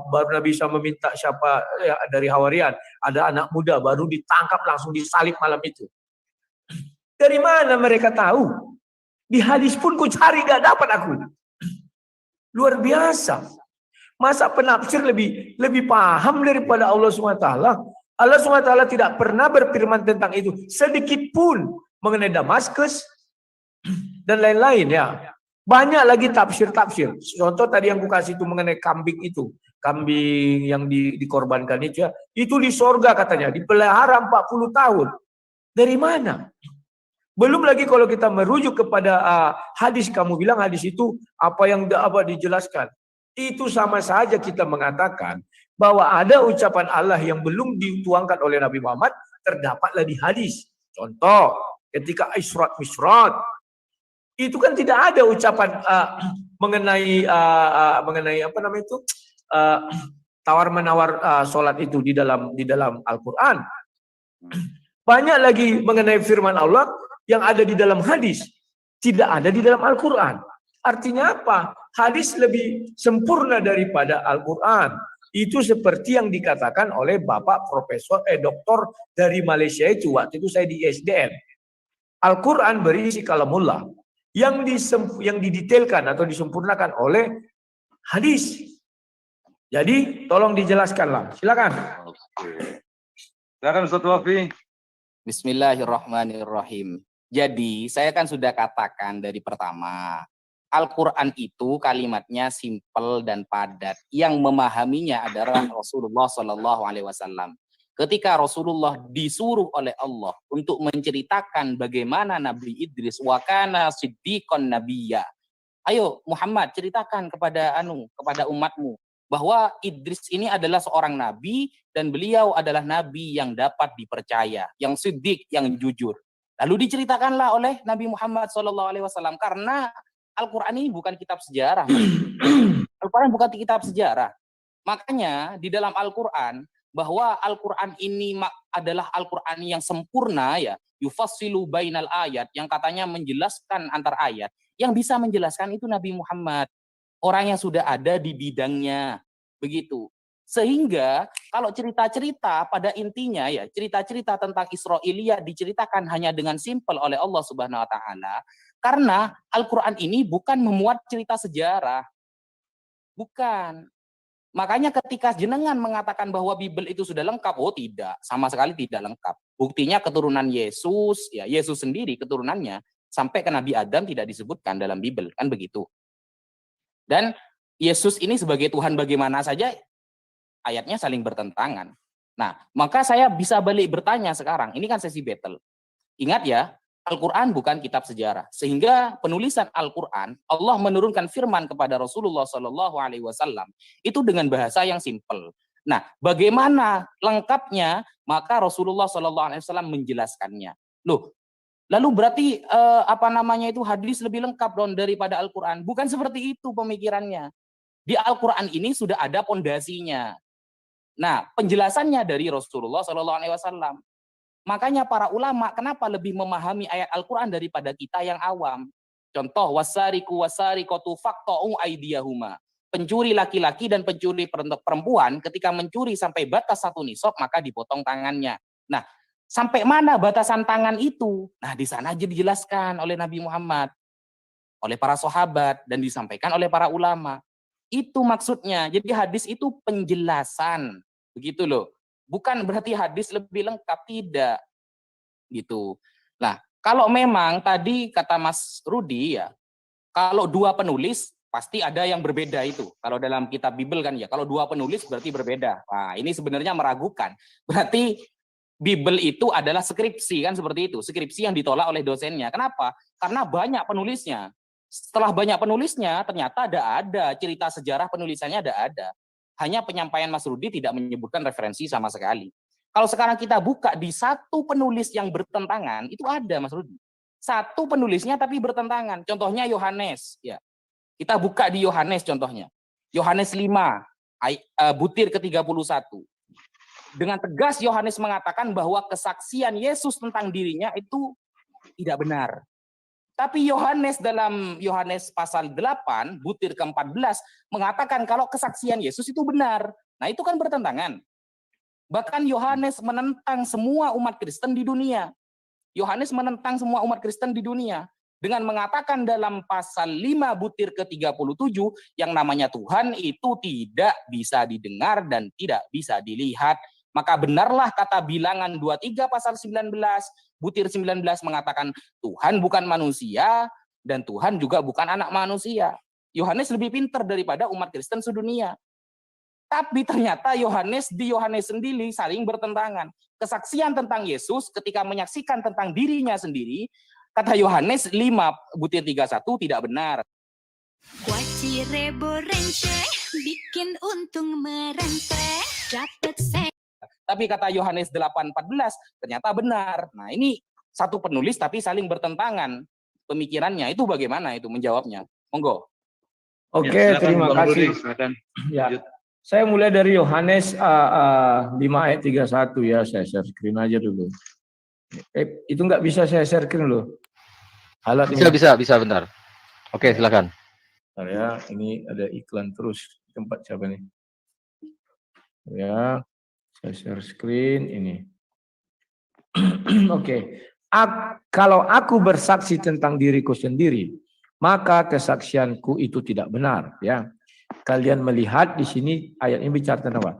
baru Nabi Isa meminta siapa dari Hawarian, ada anak muda, baru ditangkap langsung disalib malam itu. Dari mana mereka tahu? Di hadis pun ku cari gak dapat aku. Luar biasa. Masa penafsir lebih paham daripada Allah SWT? Allah SWT tidak pernah berfirman tentang itu sedikit pun mengenai Damaskus dan lain-lain ya. Banyak lagi tafsir-tafsir. Contoh tadi yang ku kasih itu mengenai kambing itu. Kambing yang dikorbankan itu ya. Itu di sorga katanya. Dipelihara 40 tahun. Dari mana? Belum lagi kalau kita merujuk kepada hadis, kamu bilang hadis itu apa yang dijelaskan. Itu sama saja kita mengatakan bahwa ada ucapan Allah yang belum dituangkan oleh Nabi Muhammad, terdapatlah di hadis. Contoh, ketika Isra Mi'raj, itu kan tidak ada ucapan mengenai apa namanya itu tawar-menawar sholat itu di dalam Al-Quran. Banyak lagi mengenai firman Allah yang ada di dalam hadis, tidak ada di dalam Al-Quran. Artinya apa? Hadis lebih sempurna daripada Al-Quran. Itu seperti yang dikatakan oleh Bapak Profesor Doktor dari Malaysia itu. Waktu itu saya di SDM. Al-Quran berisi kalamullah yang didetailkan atau disempurnakan oleh hadis. Jadi tolong dijelaskanlah. Silakan. Silakan Ustaz Wafi. Bismillahirrahmanirrahim. Jadi saya kan sudah katakan dari pertama, Al-Quran itu kalimatnya simpel dan padat. Yang memahaminya adalah Rasulullah SAW. Ketika Rasulullah disuruh oleh Allah untuk menceritakan bagaimana Nabi Idris wa kana siddiqon nabiyya. Ayo Muhammad ceritakan kepada umatmu bahwa Idris ini adalah seorang nabi dan beliau adalah nabi yang dapat dipercaya, yang siddiq, yang jujur. Lalu diceritakanlah oleh Nabi Muhammad SAW karena Al-Quran ini bukan kitab sejarah. Al-Quran bukan kitab sejarah. Makanya di dalam Al-Quran bahwa Al-Quran ini adalah Al-Quran yang sempurna ya, yufassilu bainal ayat, yang katanya menjelaskan antar ayat. Yang bisa menjelaskan itu Nabi Muhammad, orang yang sudah ada di bidangnya, begitu. Sehingga kalau cerita-cerita pada intinya ya, cerita-cerita tentang Israiliyah diceritakan hanya dengan simpel oleh Allah Subhanahu wa taala karena Al-Qur'an ini bukan memuat cerita sejarah. Bukan. Makanya ketika jenengan mengatakan bahwa Bible itu sudah lengkap, oh tidak, sama sekali tidak lengkap. Buktinya keturunan Yesus, ya Yesus sendiri keturunannya sampai ke Nabi Adam tidak disebutkan dalam Bible, kan begitu. Dan Yesus ini sebagai Tuhan bagaimana saja ayatnya saling bertentangan. Nah, maka saya bisa balik bertanya sekarang, ini kan sesi battle. Ingat ya, Al-Quran bukan kitab sejarah. Sehingga penulisan Al-Quran, Allah menurunkan firman kepada Rasulullah SAW itu dengan bahasa yang simpel. Nah, bagaimana lengkapnya? Maka Rasulullah SAW menjelaskannya. Loh, lalu berarti hadis lebih lengkap dong daripada Al-Quran? Bukan seperti itu pemikirannya. Di Al-Quran ini sudah ada pondasinya. Nah, penjelasannya dari Rasulullah SAW. Makanya para ulama kenapa lebih memahami ayat Al-Quran daripada kita yang awam? Contoh, wasariku wasarikotu faqta'u aydiyahuma. Pencuri laki-laki dan pencuri perempuan ketika mencuri sampai batas 1 nisab maka dipotong tangannya. Nah, sampai mana batasan tangan itu? Nah, di sana aja dijelaskan oleh Nabi Muhammad, oleh para sahabat, dan disampaikan oleh para ulama. Itu maksudnya. Jadi hadis itu penjelasan, begitu loh. Bukan berarti hadis lebih lengkap, tidak. Gitu. Nah, kalau memang tadi kata Mas Rudi ya, kalau 2 penulis pasti ada yang berbeda itu. Kalau dalam kitab Bible kan ya, kalau 2 penulis berarti berbeda. Nah, ini sebenarnya meragukan. Berarti Bible itu adalah skripsi kan seperti itu. Skripsi yang ditolak oleh dosennya. Kenapa? Karena banyak penulisnya. Setelah banyak penulisnya, ternyata ada cerita sejarah penulisannya ada. Hanya penyampaian Mas Rudi tidak menyebutkan referensi sama sekali. Kalau sekarang kita buka di 1 penulis yang bertentangan, itu ada Mas Rudi. 1 penulisnya tapi bertentangan. Contohnya Yohanes, ya. Kita buka di Yohanes contohnya. Yohanes 5, butir ke-31. Dengan tegas Yohanes mengatakan bahwa kesaksian Yesus tentang dirinya itu tidak benar. Tapi Yohanes dalam Yohanes pasal 8, butir ke-14, mengatakan kalau kesaksian Yesus itu benar. Nah, itu kan bertentangan. Bahkan Yohanes menentang semua umat Kristen di dunia. Yohanes menentang semua umat Kristen di dunia. Dengan mengatakan dalam pasal 5 butir ke-37 yang namanya Tuhan itu tidak bisa didengar dan tidak bisa dilihat. Maka benarlah kata Bilangan 23 pasal 19 butir 19 mengatakan Tuhan bukan manusia dan Tuhan juga bukan anak manusia. Yohanes lebih pintar daripada umat Kristen sedunia. Tapi ternyata Yohanes sendiri saling bertentangan. Kesaksian tentang Yesus ketika menyaksikan tentang dirinya sendiri, kata Yohanes 5 butir 31 tidak benar. Bikin untung merentek, dapat tapi kata Yohanes 8:14 ternyata benar. Nah, ini 1 penulis tapi saling bertentangan pemikirannya. Itu bagaimana itu menjawabnya? Monggo. Oke, terima kasih. Ya. Saya mulai dari Yohanes 5 ayat 31 ya, saya share screen aja dulu. Itu nggak bisa saya share screen loh. Alat Bisa bentar. Oke, silakan. Bentar ya, ini ada iklan terus. Tempat siapa nih? Ya, saya share screen ini. Oke. Kalau aku bersaksi tentang diriku sendiri, maka kesaksianku itu tidak benar, ya. Kalian melihat di sini ayat ini bicara tentang apa?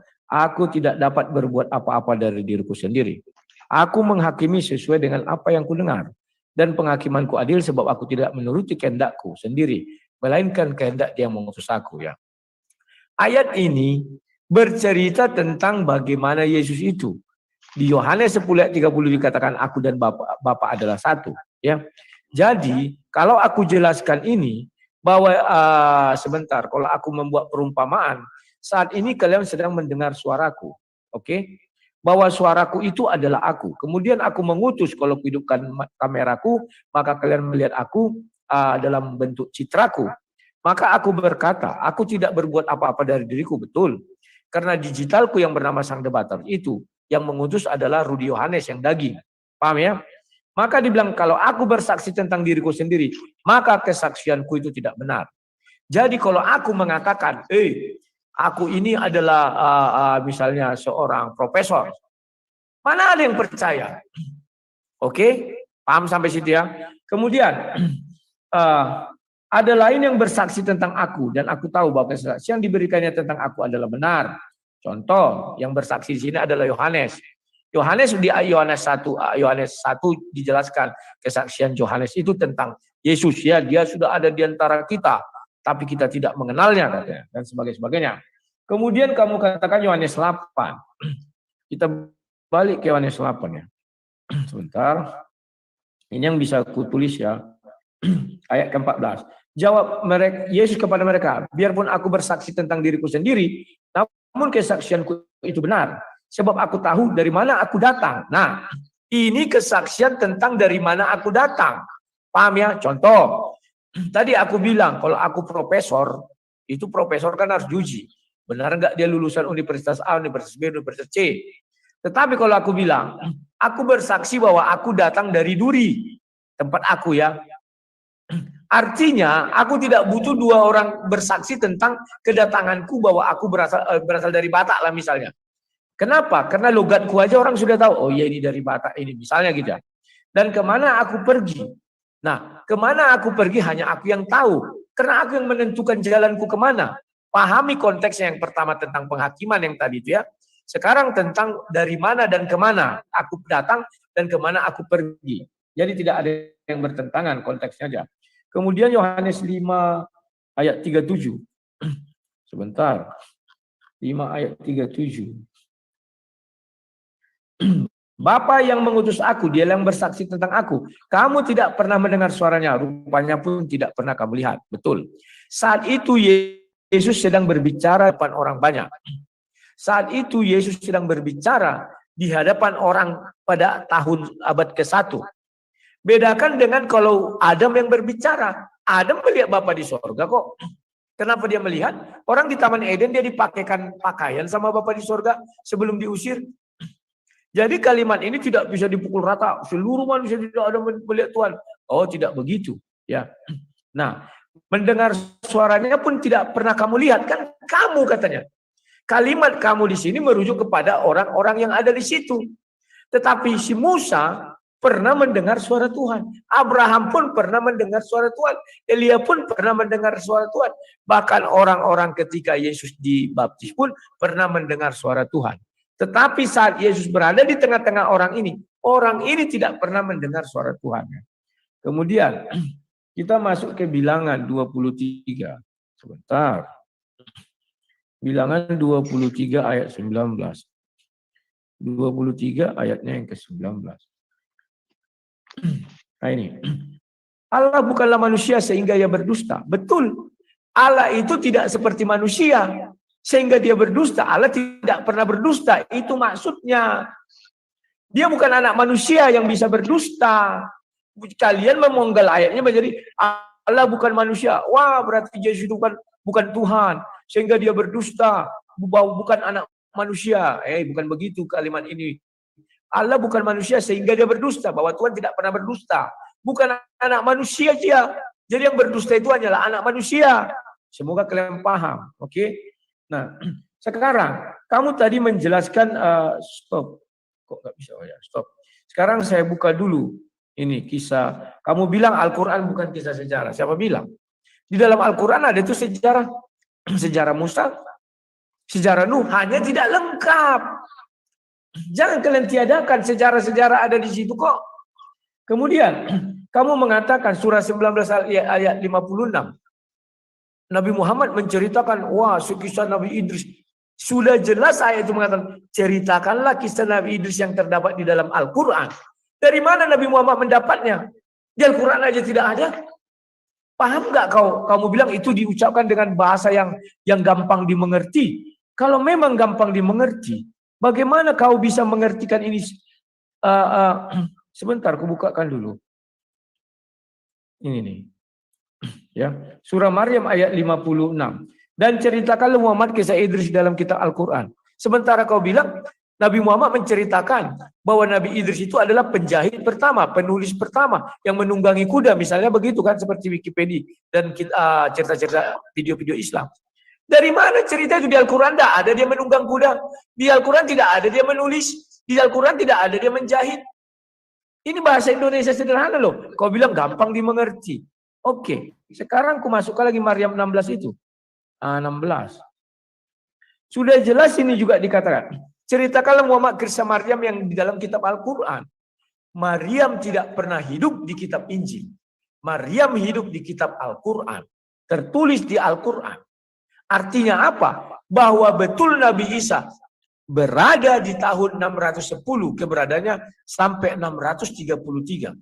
Aku tidak dapat berbuat apa-apa dari diriku sendiri. Aku menghakimi sesuai dengan apa yang kudengar. Dan penghakimanku adil sebab aku tidak menuruti kehendakku sendiri, melainkan kehendak Dia yang mengutus aku, ya. Ayat ini bercerita tentang bagaimana Yesus itu. Di Yohanes 10 ayat 30 dikatakan aku dan Bapa adalah satu, ya. Jadi kalau aku jelaskan ini bahwa sebentar, kalau aku membuat perumpamaan, saat ini kalian sedang mendengar suaraku, oke? Bahwa suaraku itu adalah aku. Kemudian aku mengutus, kalau hidupkan kameraku, maka kalian melihat aku dalam bentuk citraku. Maka aku berkata, aku tidak berbuat apa-apa dari diriku, betul. Karena digitalku yang bernama Sang Debater itu, yang mengutus adalah Rudi Yohanes yang daging. Paham ya? Maka dibilang kalau aku bersaksi tentang diriku sendiri, maka kesaksianku itu tidak benar. Jadi kalau aku mengatakan, aku ini adalah misalnya seorang profesor, mana ada yang percaya? Oke, paham sampai situ ya? Kemudian ada lain yang bersaksi tentang aku dan aku tahu bahwa kesaksian yang diberikannya tentang aku adalah benar. Contoh yang bersaksi di sini adalah Yohanes. Yohanes di Yohanes 1 dijelaskan kesaksian Yohanes itu tentang Yesus, ya, Dia sudah ada di antara kita, tapi kita tidak mengenalnya, katanya, dan sebagainya. Kemudian kamu katakan Yohanes 8. Kita balik ke Yohanes 8 ya. Sebentar. Ini yang bisa aku tulis ya. Ayat ke-14. Jawab Yesus kepada mereka, biarpun aku bersaksi tentang diriku sendiri, namun kesaksianku itu benar, sebab aku tahu dari mana aku datang. Nah, ini kesaksian tentang dari mana aku datang. Paham ya? Contoh, tadi aku bilang kalau aku profesor, itu profesor kan harus diuji. Benar nggak dia lulusan Universitas A, Universitas B, Universitas C. Tetapi kalau aku bilang, aku bersaksi bahwa aku datang dari Duri, tempat aku ya. Artinya, aku tidak butuh dua orang bersaksi tentang kedatanganku bahwa aku berasal dari Batak lah misalnya. Kenapa? Karena logatku aja orang sudah tahu, oh iya ini dari Batak ini, misalnya gitu. Dan kemana aku pergi? Nah, kemana aku pergi hanya aku yang tahu. Karena aku yang menentukan jalanku kemana. Pahami konteksnya yang pertama tentang penghakiman yang tadi itu ya. Sekarang tentang dari mana dan kemana aku datang dan kemana aku pergi. Jadi tidak ada yang bertentangan konteksnya aja. Kemudian Yohanes 5 ayat 37. Sebentar. 5 ayat 37. Bapa yang mengutus aku, dia yang bersaksi tentang aku. Kamu tidak pernah mendengar suaranya, rupanya pun tidak pernah kamu lihat. Betul. Saat itu Yesus sedang berbicara depan orang banyak. Saat itu Yesus sedang berbicara di hadapan orang pada tahun abad ke-1. Bedakan dengan kalau Adam yang berbicara. Adam melihat Bapa di sorga kok. Kenapa dia melihat? Orang di Taman Eden dia dipakaikan pakaian sama Bapa di sorga sebelum diusir. Jadi kalimat ini tidak bisa dipukul rata. Seluruh manusia tidak ada melihat Tuhan. Oh, tidak begitu. Ya. Nah, mendengar suaranya pun tidak pernah kamu lihat. Kan kamu katanya. Kalimat kamu di sini merujuk kepada orang-orang yang ada di situ. Tetapi si Musa pernah mendengar suara Tuhan. Abraham pun pernah mendengar suara Tuhan. Elia pun pernah mendengar suara Tuhan. Bahkan orang-orang ketika Yesus dibaptis pun pernah mendengar suara Tuhan. Tetapi saat Yesus berada di tengah-tengah orang ini tidak pernah mendengar suara Tuhan. Kemudian kita masuk ke Bilangan 23. Sebentar. Bilangan 23 ayat 19. 23 ayatnya yang ke-19. Nah ini. Allah bukanlah manusia sehingga ia berdusta. Betul. Allah itu tidak seperti manusia sehingga dia berdusta. Allah tidak pernah berdusta. Itu maksudnya. Dia bukan anak manusia yang bisa berdusta. Kalian memonggal ayatnya menjadi Allah bukan manusia. Wah, berarti Yesus itu bukan Tuhan sehingga dia berdusta. Bukan anak manusia. Bukan begitu kalimat ini. Allah bukan manusia sehingga dia berdusta. Bahwa Tuhan tidak pernah berdusta. Bukan anak manusia dia. Jadi yang berdusta itu hanyalah anak manusia. Semoga kalian paham. Oke? Nah, sekarang kamu tadi menjelaskan stop. Kok nggak bisa? Oh ya, stop. Sekarang saya buka dulu ini kisah. Kamu bilang Al-Quran bukan kisah sejarah. Siapa bilang? Di dalam Al-Quran ada itu sejarah. Sejarah Musa, sejarah Nuh, hanya tidak lengkap. Jangan kalian tiadakan sejarah-sejarah ada di situ kok. Kemudian kamu mengatakan surah 19 ayat 56. Nabi Muhammad menceritakan, wah, kisah Nabi Idris. Sudah jelas ayat itu mengatakan, ceritakanlah kisah Nabi Idris yang terdapat di dalam Al-Quran. Dari mana Nabi Muhammad mendapatnya? Di Al-Quran aja tidak ada. Paham nggak kamu bilang itu diucapkan dengan bahasa yang gampang dimengerti. Kalau memang gampang dimengerti, bagaimana kau bisa mengertikan ini? Sebentar, aku bukakan dulu. Ini nih. Ya, surah Maryam ayat 56. Dan ceritakanlah Muhammad kisah Idris dalam kitab Al-Quran. Sementara kau bilang Nabi Muhammad menceritakan bahwa Nabi Idris itu adalah penjahit pertama, penulis pertama yang menunggangi kuda, misalnya begitu kan, seperti Wikipedia dan cerita-cerita video-video Islam. Dari mana cerita itu? Di Al-Quran tidak ada dia menunggang kuda. Di Al-Quran tidak ada dia menulis. Di Al-Quran tidak ada dia menjahit. Ini bahasa Indonesia sederhana loh. Kau bilang gampang dimengerti. Oke, sekarang aku masukkan lagi Maryam 16 itu. 16. Sudah jelas ini juga dikatakan. Ceritakanlah Muhammad kisah Maryam yang di dalam kitab Al-Quran. Maryam tidak pernah hidup di kitab Injil. Maryam hidup di kitab Al-Quran. Tertulis di Al-Quran. Artinya apa? Bahwa betul Nabi Isa berada di tahun 610, keberadaannya sampai 633.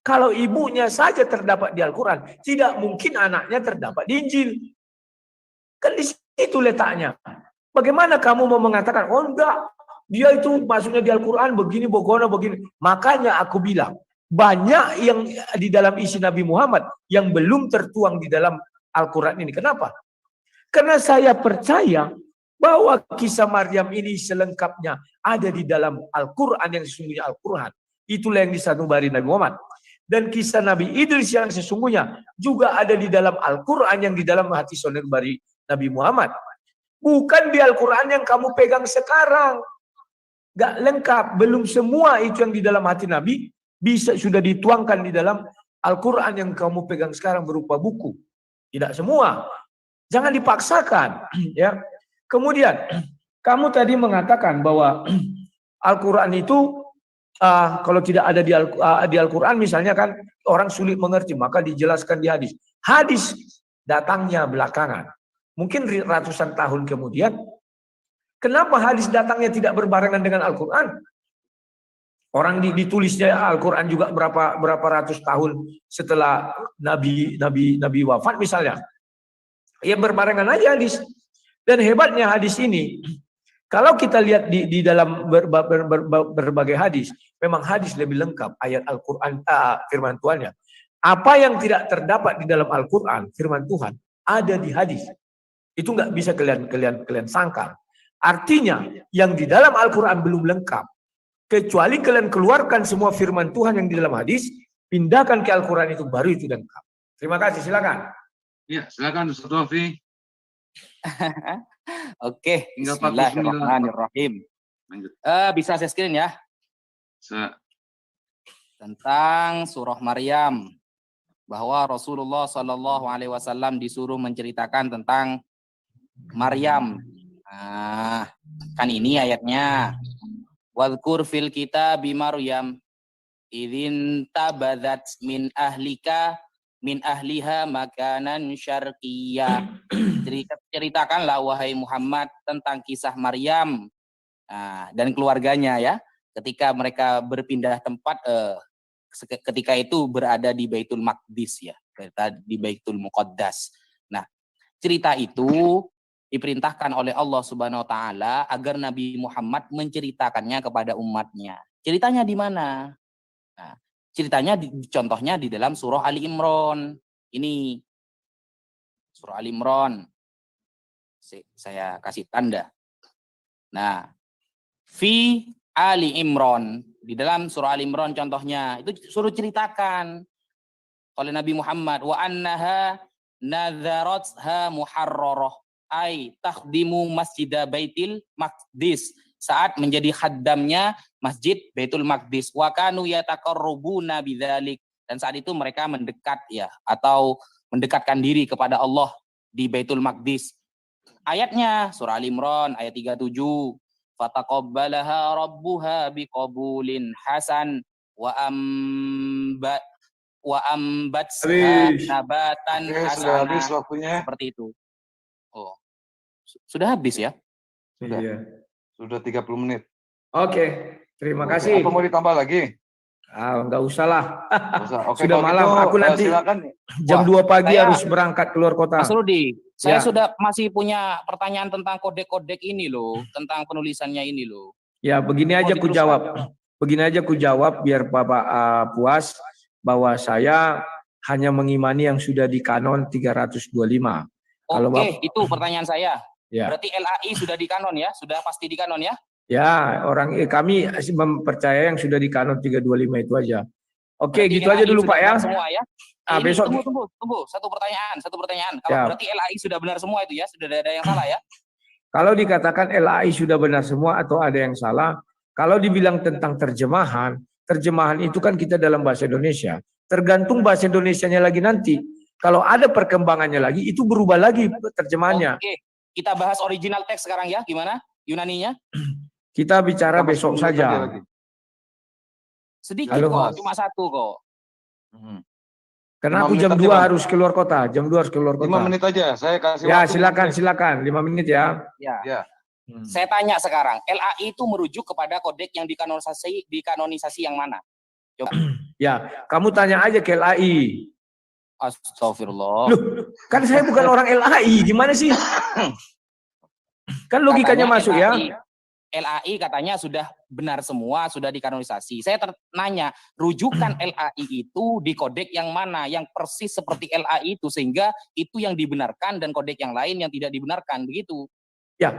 Kalau ibunya saja terdapat di Al-Quran, tidak mungkin anaknya terdapat di Injil. Kan di situ letaknya. Bagaimana kamu mau mengatakan, oh enggak, dia itu maksudnya di Al-Quran begini, begini. Makanya aku bilang, banyak yang di dalam isi Nabi Muhammad yang belum tertuang di dalam Al-Quran ini. Kenapa? Karena saya percaya bahwa kisah Maryam ini selengkapnya ada di dalam Al-Quran yang sesungguhnya Al-Quran. Itulah yang disanubari Nabi Muhammad. Dan kisah Nabi Idris yang sesungguhnya juga ada di dalam Al-Quran yang di dalam hati sanubari Nabi Muhammad. Bukan di Al-Quran yang kamu pegang sekarang. Gak lengkap. Belum semua itu yang di dalam hati Nabi bisa sudah dituangkan di dalam Al-Quran yang kamu pegang sekarang berupa buku. Tidak semua. Jangan dipaksakan. Ya. Kemudian, kamu tadi mengatakan bahwa Al-Quran itu, kalau tidak ada di Al-Quran misalnya kan, orang sulit mengerti, maka dijelaskan di hadis. Hadis datangnya belakangan. Mungkin ratusan tahun kemudian, kenapa hadis datangnya tidak berbarengan dengan Al-Quran? Orang ditulisnya Al-Quran juga berapa ratus tahun setelah Nabi wafat misalnya. Ya berbarengan aja hadis. Dan hebatnya hadis ini, kalau kita lihat di dalam berbagai hadis, memang hadis lebih lengkap ayat Al-Quran, firman Tuhannya. Apa yang tidak terdapat di dalam Al-Quran, firman Tuhan, ada di hadis. Itu nggak bisa kalian sangkal. Artinya yang di dalam Al-Quran belum lengkap. Kecuali kalian keluarkan semua firman Tuhan yang di dalam hadis, pindahkan ke Al-Quran itu baru itu lengkap. Terima kasih, silakan. Ya, silakan Ustaz Wafi. Oke, Tinggal bismillahirrahmanirrahim. Bisa saya screen ya? Tentang surah Maryam, bahwa Rasulullah Shallallahu Alaihi Wasallam disuruh menceritakan tentang Maryam. Nah, kan ini ayatnya. Wadhkur fil kitabi Maryam idzin tabadat min ahliha makanan syarqiyya. Ceritakanlah wahai Muhammad tentang kisah Maryam dan keluarganya ya, ketika mereka berpindah tempat, ketika itu berada di Baitul Maqdis ya, di Baitul Muqaddas. Nah, cerita itu diperintahkan oleh Allah Subhanahu wa taala agar Nabi Muhammad menceritakannya kepada umatnya. Ceritanya di mana? Nah, ceritanya contohnya di dalam surah Ali Imran. Ini surah Ali Imran. Saya kasih tanda. Nah, fi Ali Imran, di dalam surah Ali Imran contohnya itu suruh ceritakan oleh Nabi Muhammad, wa annaha nadzaratha muharrarah ay takhdimu masjidah Baitul Maqdis, saat menjadi khaddamnya Masjid Baitul Maqdis, wa kanu yataqarrabuna bidzalik, dan saat itu mereka mendekat ya, atau mendekatkan diri kepada Allah di Baitul Maqdis. Ayatnya surah Al Imran ayat 37, fataqabbalaha rabbuha biqabulin hasan wa ambatha nabatan hasan. Sudah habis waktunya. Seperti itu. Oh. Sudah habis ya? Sudah. Iya. Sudah 30 menit. Oke, terima kasih. Apa mau ditambah lagi? Enggak usah lah. Oke, sudah malam, gitu, aku nanti jam 2 pagi harus berangkat keluar kota. Mas Rudi, saya sudah masih punya pertanyaan tentang kodek-kodek ini loh, tentang penulisannya ini loh. Ya, begini aja ku jawab. Begini aja ku jawab biar Bapak puas bahwa saya hanya mengimani yang sudah di kanon 325. Oke, itu pertanyaan saya. Ya. Berarti LAI sudah di kanon ya? Sudah pasti di kanon ya? Ya, kami mempercaya yang sudah di kanon 325 itu aja. Oke, berarti gitu LAI aja dulu Pak ya. Semua ya. Besok tunggu. Satu pertanyaan. Kalau ya. Berarti LAI sudah benar semua itu ya? Sudah ada yang salah ya? Kalau dikatakan LAI sudah benar semua atau ada yang salah, kalau dibilang tentang terjemahan itu kan kita dalam bahasa Indonesia. Tergantung bahasa Indonesianya lagi nanti. Kalau ada perkembangannya lagi, itu berubah lagi terjemahannya. Oke, kita bahas original teks sekarang ya. Gimana Yunaninya? Kita bicara besok saja. Sedikit kok, cuma satu kok. Karena aku jam 2 harus keluar kota. Jam 2 harus keluar kota. 5 menit aja, saya kasih ya, waktu. silakan. 5 menit ya. Ya. Saya tanya sekarang, LAI itu merujuk kepada kodek yang dikanonisasi yang mana? Coba. Ya, kamu tanya aja ke LAI. Astagfirullah. Loh, kan saya bukan orang LAI, gimana sih? Kan logikanya Katanya masuk ya. LAI katanya sudah benar semua, sudah dikanonisasi. Saya nanya, rujukan LAI itu di kodek yang mana, yang persis seperti LAI itu, sehingga itu yang dibenarkan dan kodek yang lain yang tidak dibenarkan, begitu. Ya,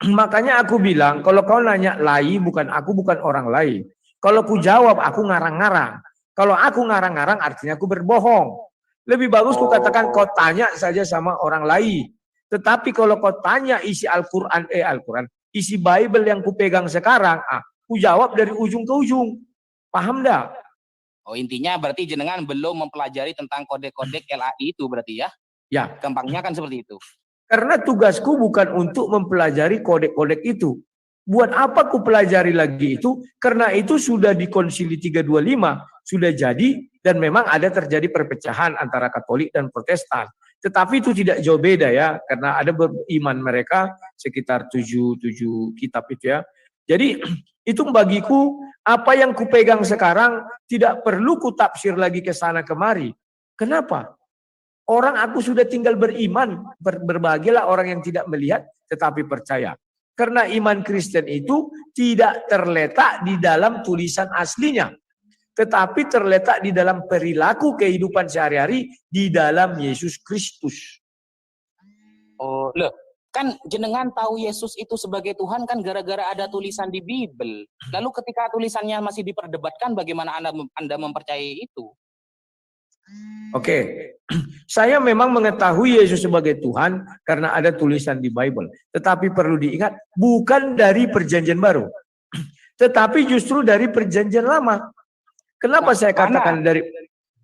makanya aku bilang, kalau kau nanya lai, aku bukan orang lai. Kalau ku jawab, aku ngarang-ngarang. Kalau aku ngarang-ngarang, artinya aku berbohong. Lebih bagus ku katakan, kau tanya saja sama orang lai. Tetapi kalau kau tanya isi Al-Quran, isi Bible yang kupegang sekarang, ku jawab dari ujung ke ujung. Paham dah? Oh, intinya berarti jenengan belum mempelajari tentang kode-kode LAI itu berarti ya? Ya. Gampangnya kan seperti itu. Karena tugasku bukan untuk mempelajari kodek-kodek itu. Buat apa ku pelajari lagi itu? Karena itu sudah di Konsili 325, sudah jadi, dan memang ada terjadi perpecahan antara Katolik dan Protestan. Tetapi itu tidak jauh beda ya, karena ada beriman mereka sekitar 7 kitab itu ya. Jadi itu bagiku, apa yang kupegang sekarang tidak perlu ku tafsir lagi ke sana kemari. Kenapa? Orang aku sudah tinggal beriman, berbahagialah orang yang tidak melihat tetapi percaya. Karena iman Kristen itu tidak terletak di dalam tulisan aslinya, tetapi terletak di dalam perilaku kehidupan sehari-hari di dalam Yesus Kristus. Oh, loh, kan jenengan tahu Yesus itu sebagai Tuhan kan gara-gara ada tulisan di Bible. Lalu ketika tulisannya masih diperdebatkan, bagaimana Anda mempercayai itu? Oke, saya memang mengetahui Yesus sebagai Tuhan karena ada tulisan di Bible. Tetapi perlu diingat, bukan dari perjanjian baru. Tetapi justru dari perjanjian lama. Kenapa saya katakan dari...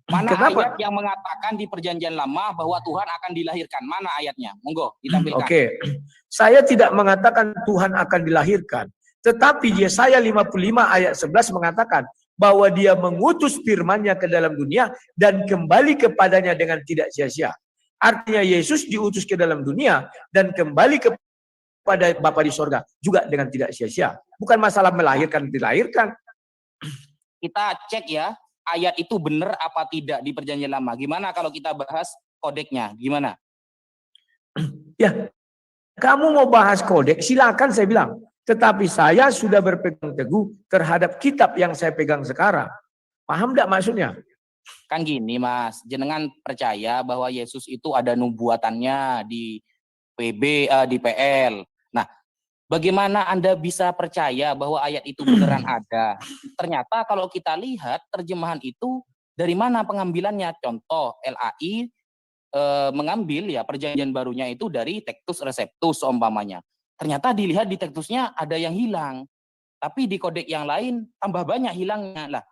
Kenapa? Ayat yang mengatakan di perjanjian lama bahwa Tuhan akan dilahirkan? Mana ayatnya? Monggo, ditampilkan. Oke, saya tidak mengatakan Tuhan akan dilahirkan. Tetapi Yesaya 55 ayat 11 mengatakan bahwa dia mengutus firman-Nya ke dalam dunia dan kembali kepadanya dengan tidak sia-sia. Artinya Yesus diutus ke dalam dunia dan kembali kepada Bapa di sorga juga dengan tidak sia-sia. Bukan masalah melahirkan, dilahirkan. Kita cek ya, ayat itu benar apa tidak di perjanjian lama. Gimana kalau kita bahas kodeknya? Gimana? Ya, kamu mau bahas kodek, silakan saya bilang. Tetapi saya sudah berpegang teguh terhadap kitab yang saya pegang sekarang. Paham tidak maksudnya? Kan gini Mas, jenengan percaya bahwa Yesus itu ada nubuatannya di di PL. Nah, bagaimana Anda bisa percaya bahwa ayat itu beneran ada? Ternyata kalau kita lihat terjemahan itu dari mana pengambilannya? Contoh LAI mengambil ya perjanjian barunya itu dari Textus Receptus umpamanya. Ternyata dilihat di Textusnya ada yang hilang. Tapi di kodek yang lain tambah banyak hilangnya. Lah,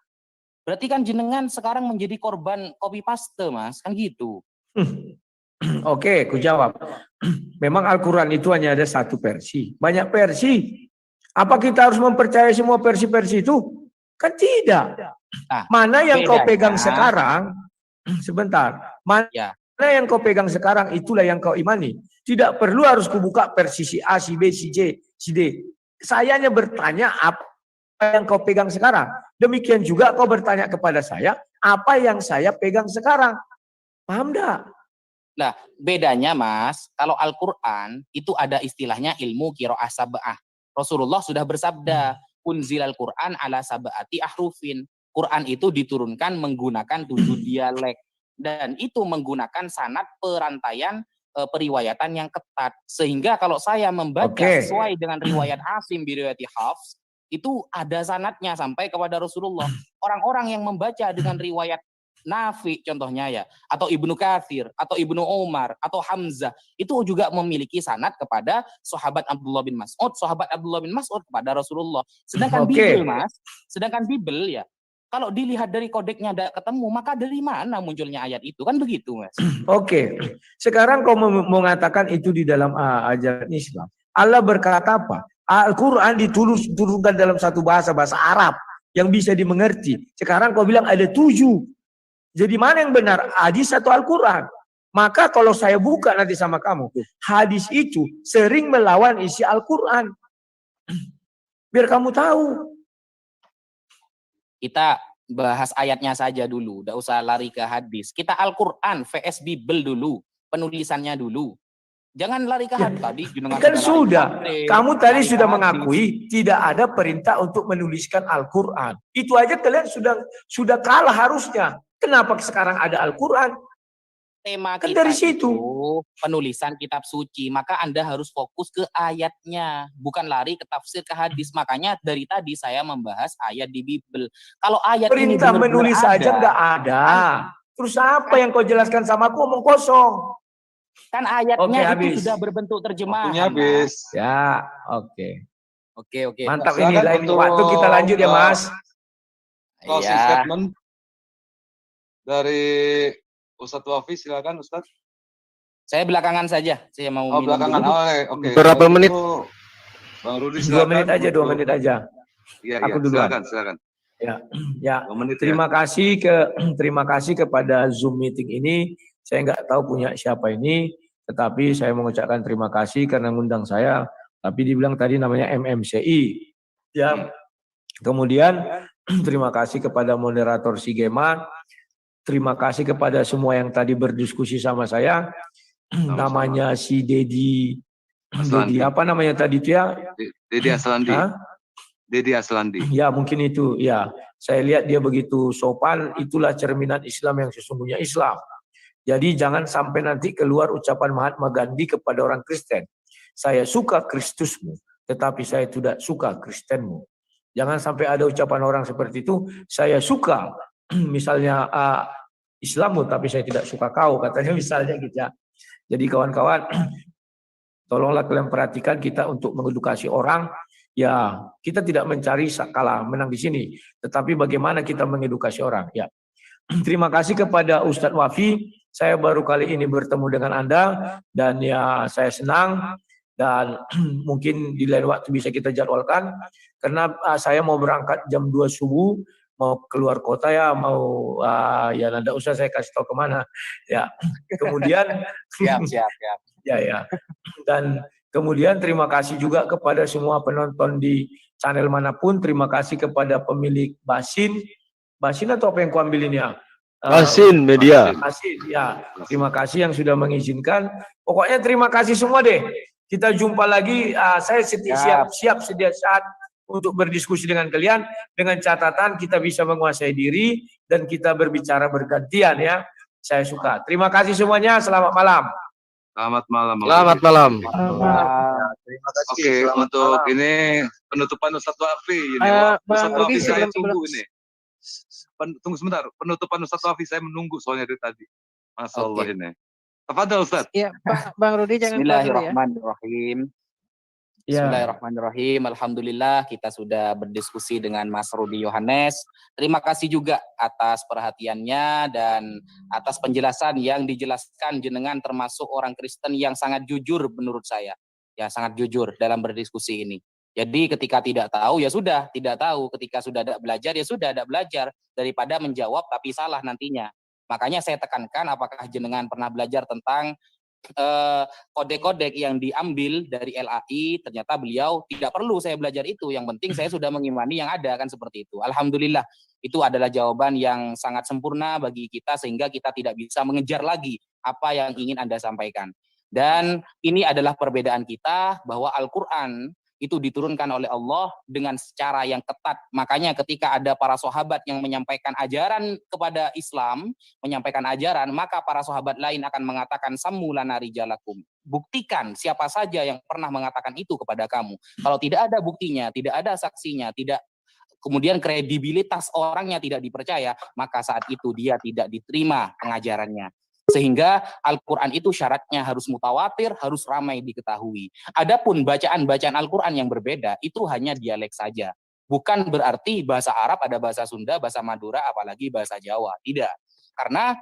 berarti kan jenengan sekarang menjadi korban copy paste, Mas. Kan gitu. Oke, ku jawab. Memang Al-Quran itu hanya ada satu versi. Banyak versi. Apa kita harus mempercayai semua versi-versi itu? Kan tidak. Nah, mana yang kau bedanya, pegang sekarang, sebentar. Mana yang kau pegang sekarang, itulah yang kau imani. Tidak perlu harus kubuka versi si A, si B, si C, si D. Saya hanya bertanya apa yang kau pegang sekarang. Demikian juga kau bertanya kepada saya, apa yang saya pegang sekarang. Paham enggak? Nah, bedanya Mas, kalau Al-Quran itu ada istilahnya ilmu qiraah sab'ah. Rasulullah sudah bersabda, unzilal Quran ala sab'ati ahrufin. Quran itu diturunkan menggunakan 7 dialek. Dan itu menggunakan sanad perantaian periwayatan yang ketat. Sehingga kalau saya membaca sesuai dengan riwayat Asim biriwayati Hafs, itu ada sanadnya sampai kepada Rasulullah. Orang-orang yang membaca dengan riwayat Nafi contohnya ya, atau Ibnu Katsir, atau Ibnu Umar, atau Hamzah, itu juga memiliki sanad kepada sahabat Abdullah bin Mas'ud, sahabat Abdullah bin Mas'ud kepada Rasulullah. Sedangkan Bible, Mas, sedangkan Bible ya, kalau dilihat dari kodeknya tidak ketemu, maka dari mana munculnya ayat itu? Kan begitu, Mas. Oke, sekarang kau mengatakan itu di dalam ajaran Islam. Allah berkata apa? Al-Quran diturunkan dalam satu bahasa Arab yang bisa dimengerti. Sekarang kau bilang ada 7. Jadi mana yang benar, hadis atau Al-Quran? Maka kalau saya buka nanti sama kamu, hadis itu sering melawan isi Al-Quran. Biar kamu tahu. Kita bahas ayatnya saja dulu, tidak usah lari ke hadis. Kita Al-Quran vs Bible dulu, penulisannya dulu. Jangan lari ke hadis tadi. Kan sudah. Kamu tadi sudah mengakui tidak ada perintah untuk menuliskan Al-Quran. Itu aja kalian sudah kalah harusnya. Kenapa sekarang ada Al-Quran? Tema Kan kita dari situ. itu penulisan kitab suci, maka Anda harus fokus ke ayatnya, bukan lari ke tafsir ke hadis. Makanya dari tadi saya membahas ayat di Bible. Kalau ayat Perintah ini benar-benar menulis aja nggak ada. Terus apa yang kau jelaskan sama aku omong kosong? Kan ayatnya Oke, itu habis. sudah berbentuk terjemahan. Waktunya habis. Ya, oke. Oke. Mantap, Silakan ini lain untuk, waktu kita lanjut ya, Mas. Closing Iya. statement dari Ustadz Wafi, silakan Ustadz. Saya belakangan saja. Saya mau Oh, minum belakangan. dulu. Oke. Berapa Kalau menit? gitu, Bang Rudi 2 silakan. menit aja, 2 menit aja. Iya, Aku duluan. silakan. Ya, 2 menit terima kasih kepada Zoom meeting ini. Saya nggak tahu punya siapa ini, tetapi saya mengucapkan terima kasih karena ngundang saya. Tapi dibilang tadi namanya MMCI. Ya. Kemudian terima kasih kepada moderator Sigema. Terima kasih kepada semua yang tadi berdiskusi sama saya. Namanya si Dedi apa namanya tadi itu ya? Dedi Aslandi. Hah? Dedi Aslandi. Ya mungkin itu. Ya, saya lihat dia begitu sopan. Itulah cerminan Islam yang sesungguhnya Islam. Jadi jangan sampai nanti keluar ucapan Mahatma Gandhi kepada orang Kristen. Saya suka Kristusmu, tetapi saya tidak suka Kristenmu. Jangan sampai ada ucapan orang seperti itu. Saya suka misalnya Islammu, tapi saya tidak suka kau. Katanya misalnya gitu ya. Jadi kawan-kawan, tolonglah kalian perhatikan kita untuk mengedukasi orang. Ya, kita tidak mencari kalah menang di sini, tetapi bagaimana kita mengedukasi orang. Ya, terima kasih kepada Ustadz Wafi. Saya baru kali ini bertemu dengan Anda dan ya saya senang dan mungkin di lain waktu bisa kita jadwalkan karena saya mau berangkat jam 2 subuh mau keluar kota ya mau ya tidak usah saya kasih tahu kemana ya kemudian Siap. ya dan kemudian terima kasih juga kepada semua penonton di channel manapun. Terima kasih kepada pemilik Basin atau apa yang kuambil ini ya? Basin Media. Basin, ya. Terima kasih yang sudah mengizinkan. Pokoknya terima kasih semua deh. Kita jumpa lagi. Saya siap sedia saat untuk berdiskusi dengan kalian. Dengan catatan kita bisa menguasai diri dan kita berbicara bergantian ya. Saya suka. Terima kasih semuanya. Selamat malam. Selamat malam. Selamat malam. Terima kasih. Oke, Selamat untuk malam. ini penutupan Ustadz Wafi. Ini Bang Ustadz Wafi Rudi, saya sebelum- tunggu ini. Tunggu sebentar, penutupan Ustadz Wafi saya menunggu soalnya dari tadi. Masya Allah Oke. ini. Tafadhal Ustadz. Iya, Bang Rudi jangan keluar dulu ya. Bismillahirrahmanirrahim. Ya. Bismillahirrahmanirrahim. Alhamdulillah kita sudah berdiskusi dengan Mas Rudi Yohanes. Terima kasih juga atas perhatiannya dan atas penjelasan yang dijelaskan jenengan termasuk orang Kristen yang sangat jujur menurut saya. Ya, sangat jujur dalam berdiskusi ini. Jadi ketika tidak tahu ya sudah tidak tahu, ketika sudah ada belajar ya sudah ada belajar daripada menjawab tapi salah nantinya. Makanya saya tekankan apakah jenengan pernah belajar tentang kode-kode yang diambil dari LAI, ternyata beliau tidak perlu saya belajar itu, yang penting saya sudah mengimani yang ada, kan seperti itu. Alhamdulillah itu adalah jawaban yang sangat sempurna bagi kita sehingga kita tidak bisa mengejar lagi apa yang ingin Anda sampaikan. Dan ini adalah perbedaan kita bahwa Al-Quran itu diturunkan oleh Allah dengan secara yang ketat. Makanya ketika ada para sahabat yang menyampaikan ajaran kepada Islam, menyampaikan ajaran, maka para sahabat lain akan mengatakan samulana rijalakum. Buktikan siapa saja yang pernah mengatakan itu kepada kamu. Kalau tidak ada buktinya, tidak ada saksinya, tidak kemudian kredibilitas orangnya tidak dipercaya, maka saat itu dia tidak diterima pengajarannya. Sehingga Al-Quran itu syaratnya harus mutawatir, harus ramai diketahui. Adapun bacaan-bacaan Al-Quran yang berbeda, itu hanya dialek saja. Bukan berarti bahasa Arab ada bahasa Sunda, bahasa Madura, apalagi bahasa Jawa. Tidak. Karena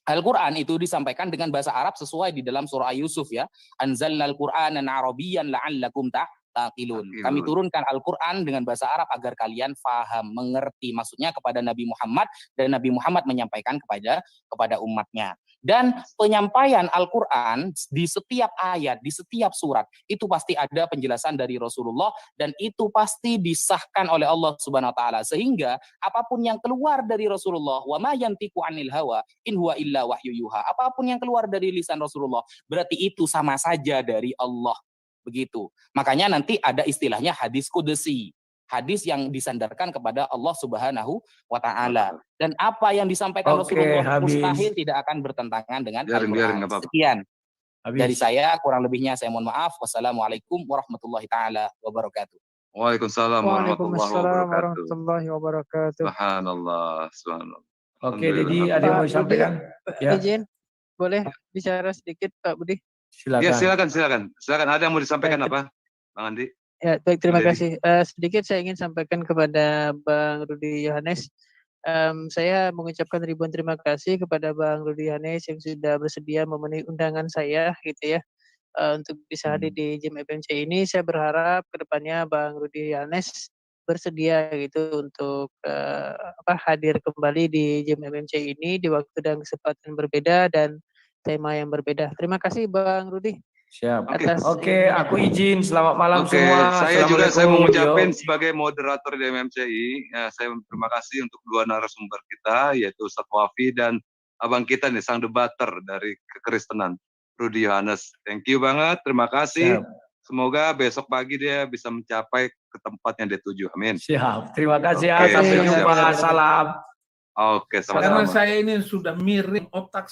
Al-Quran itu disampaikan dengan bahasa Arab sesuai di dalam surah Yusuf ya. Anzalnal Qur'anan Arabiyyan la'allakum taqilun. Kami turunkan Al-Qur'an dengan bahasa Arab agar kalian faham, mengerti. Maksudnya kepada Nabi Muhammad, dan Nabi Muhammad menyampaikan kepada umatnya. Dan penyampaian Al-Qur'an di setiap ayat, di setiap surat itu pasti ada penjelasan dari Rasulullah, dan itu pasti disahkan oleh Allah Subhanahu wa taala, sehingga apapun yang keluar dari Rasulullah, wa ma yantiqu 'anil hawa in huwa illa wahyu yuha. Apapun yang keluar dari lisan Rasulullah berarti itu sama saja dari Allah. Begitu. Makanya nanti ada istilahnya hadis qudsi. Hadis yang disandarkan kepada Allah Subhanahu wa taala. Dan apa yang disampaikan Rasulullah mustahil tidak akan bertentangan dengan Al-Qur'an. Sekian. Dari saya, kurang lebihnya saya mohon maaf. Wassalamualaikum warahmatullahi taala wabarakatuh. Waalaikumsalam warahmatullahi wabarakatuh. Subhanallah, subhanallah. Oke, jadi ada yang mau disampaikan? Ya. Izin, boleh bicara sedikit Pak Budi? Silakan. Ya, silakan. Ada yang mau disampaikan apa, Bang Andi? Ya, baik, terima kasih. Sedikit saya ingin sampaikan kepada Bang Rudi Yohanes. Saya mengucapkan ribuan terima kasih kepada Bang Rudi Yohanes yang sudah bersedia memenuhi undangan saya, gitu ya, untuk bisa hadir di Jim FMC ini. Saya berharap kedepannya Bang Rudi Yohanes bersedia gitu untuk hadir kembali di Jim FMC ini di waktu dan kesempatan berbeda dan tema yang berbeda. Terima kasih Bang Rudi. Siap. Oke, aku izin. Selamat malam semua. Saya mengucapkan sebagai moderator di MMCI, saya terima kasih untuk dua narasumber kita, yaitu Ustaz Wafi dan abang kita nih, sang debater dari kekristenan, Rudi Yohanes. Thank you banget, terima kasih. Siap. Semoga besok pagi dia bisa mencapai ke tempat yang dia tuju. Amin. Siap. Terima kasih ya. Sampai jumpa. Salam. Oke, sama-sama. Karena saya ini sudah miring otak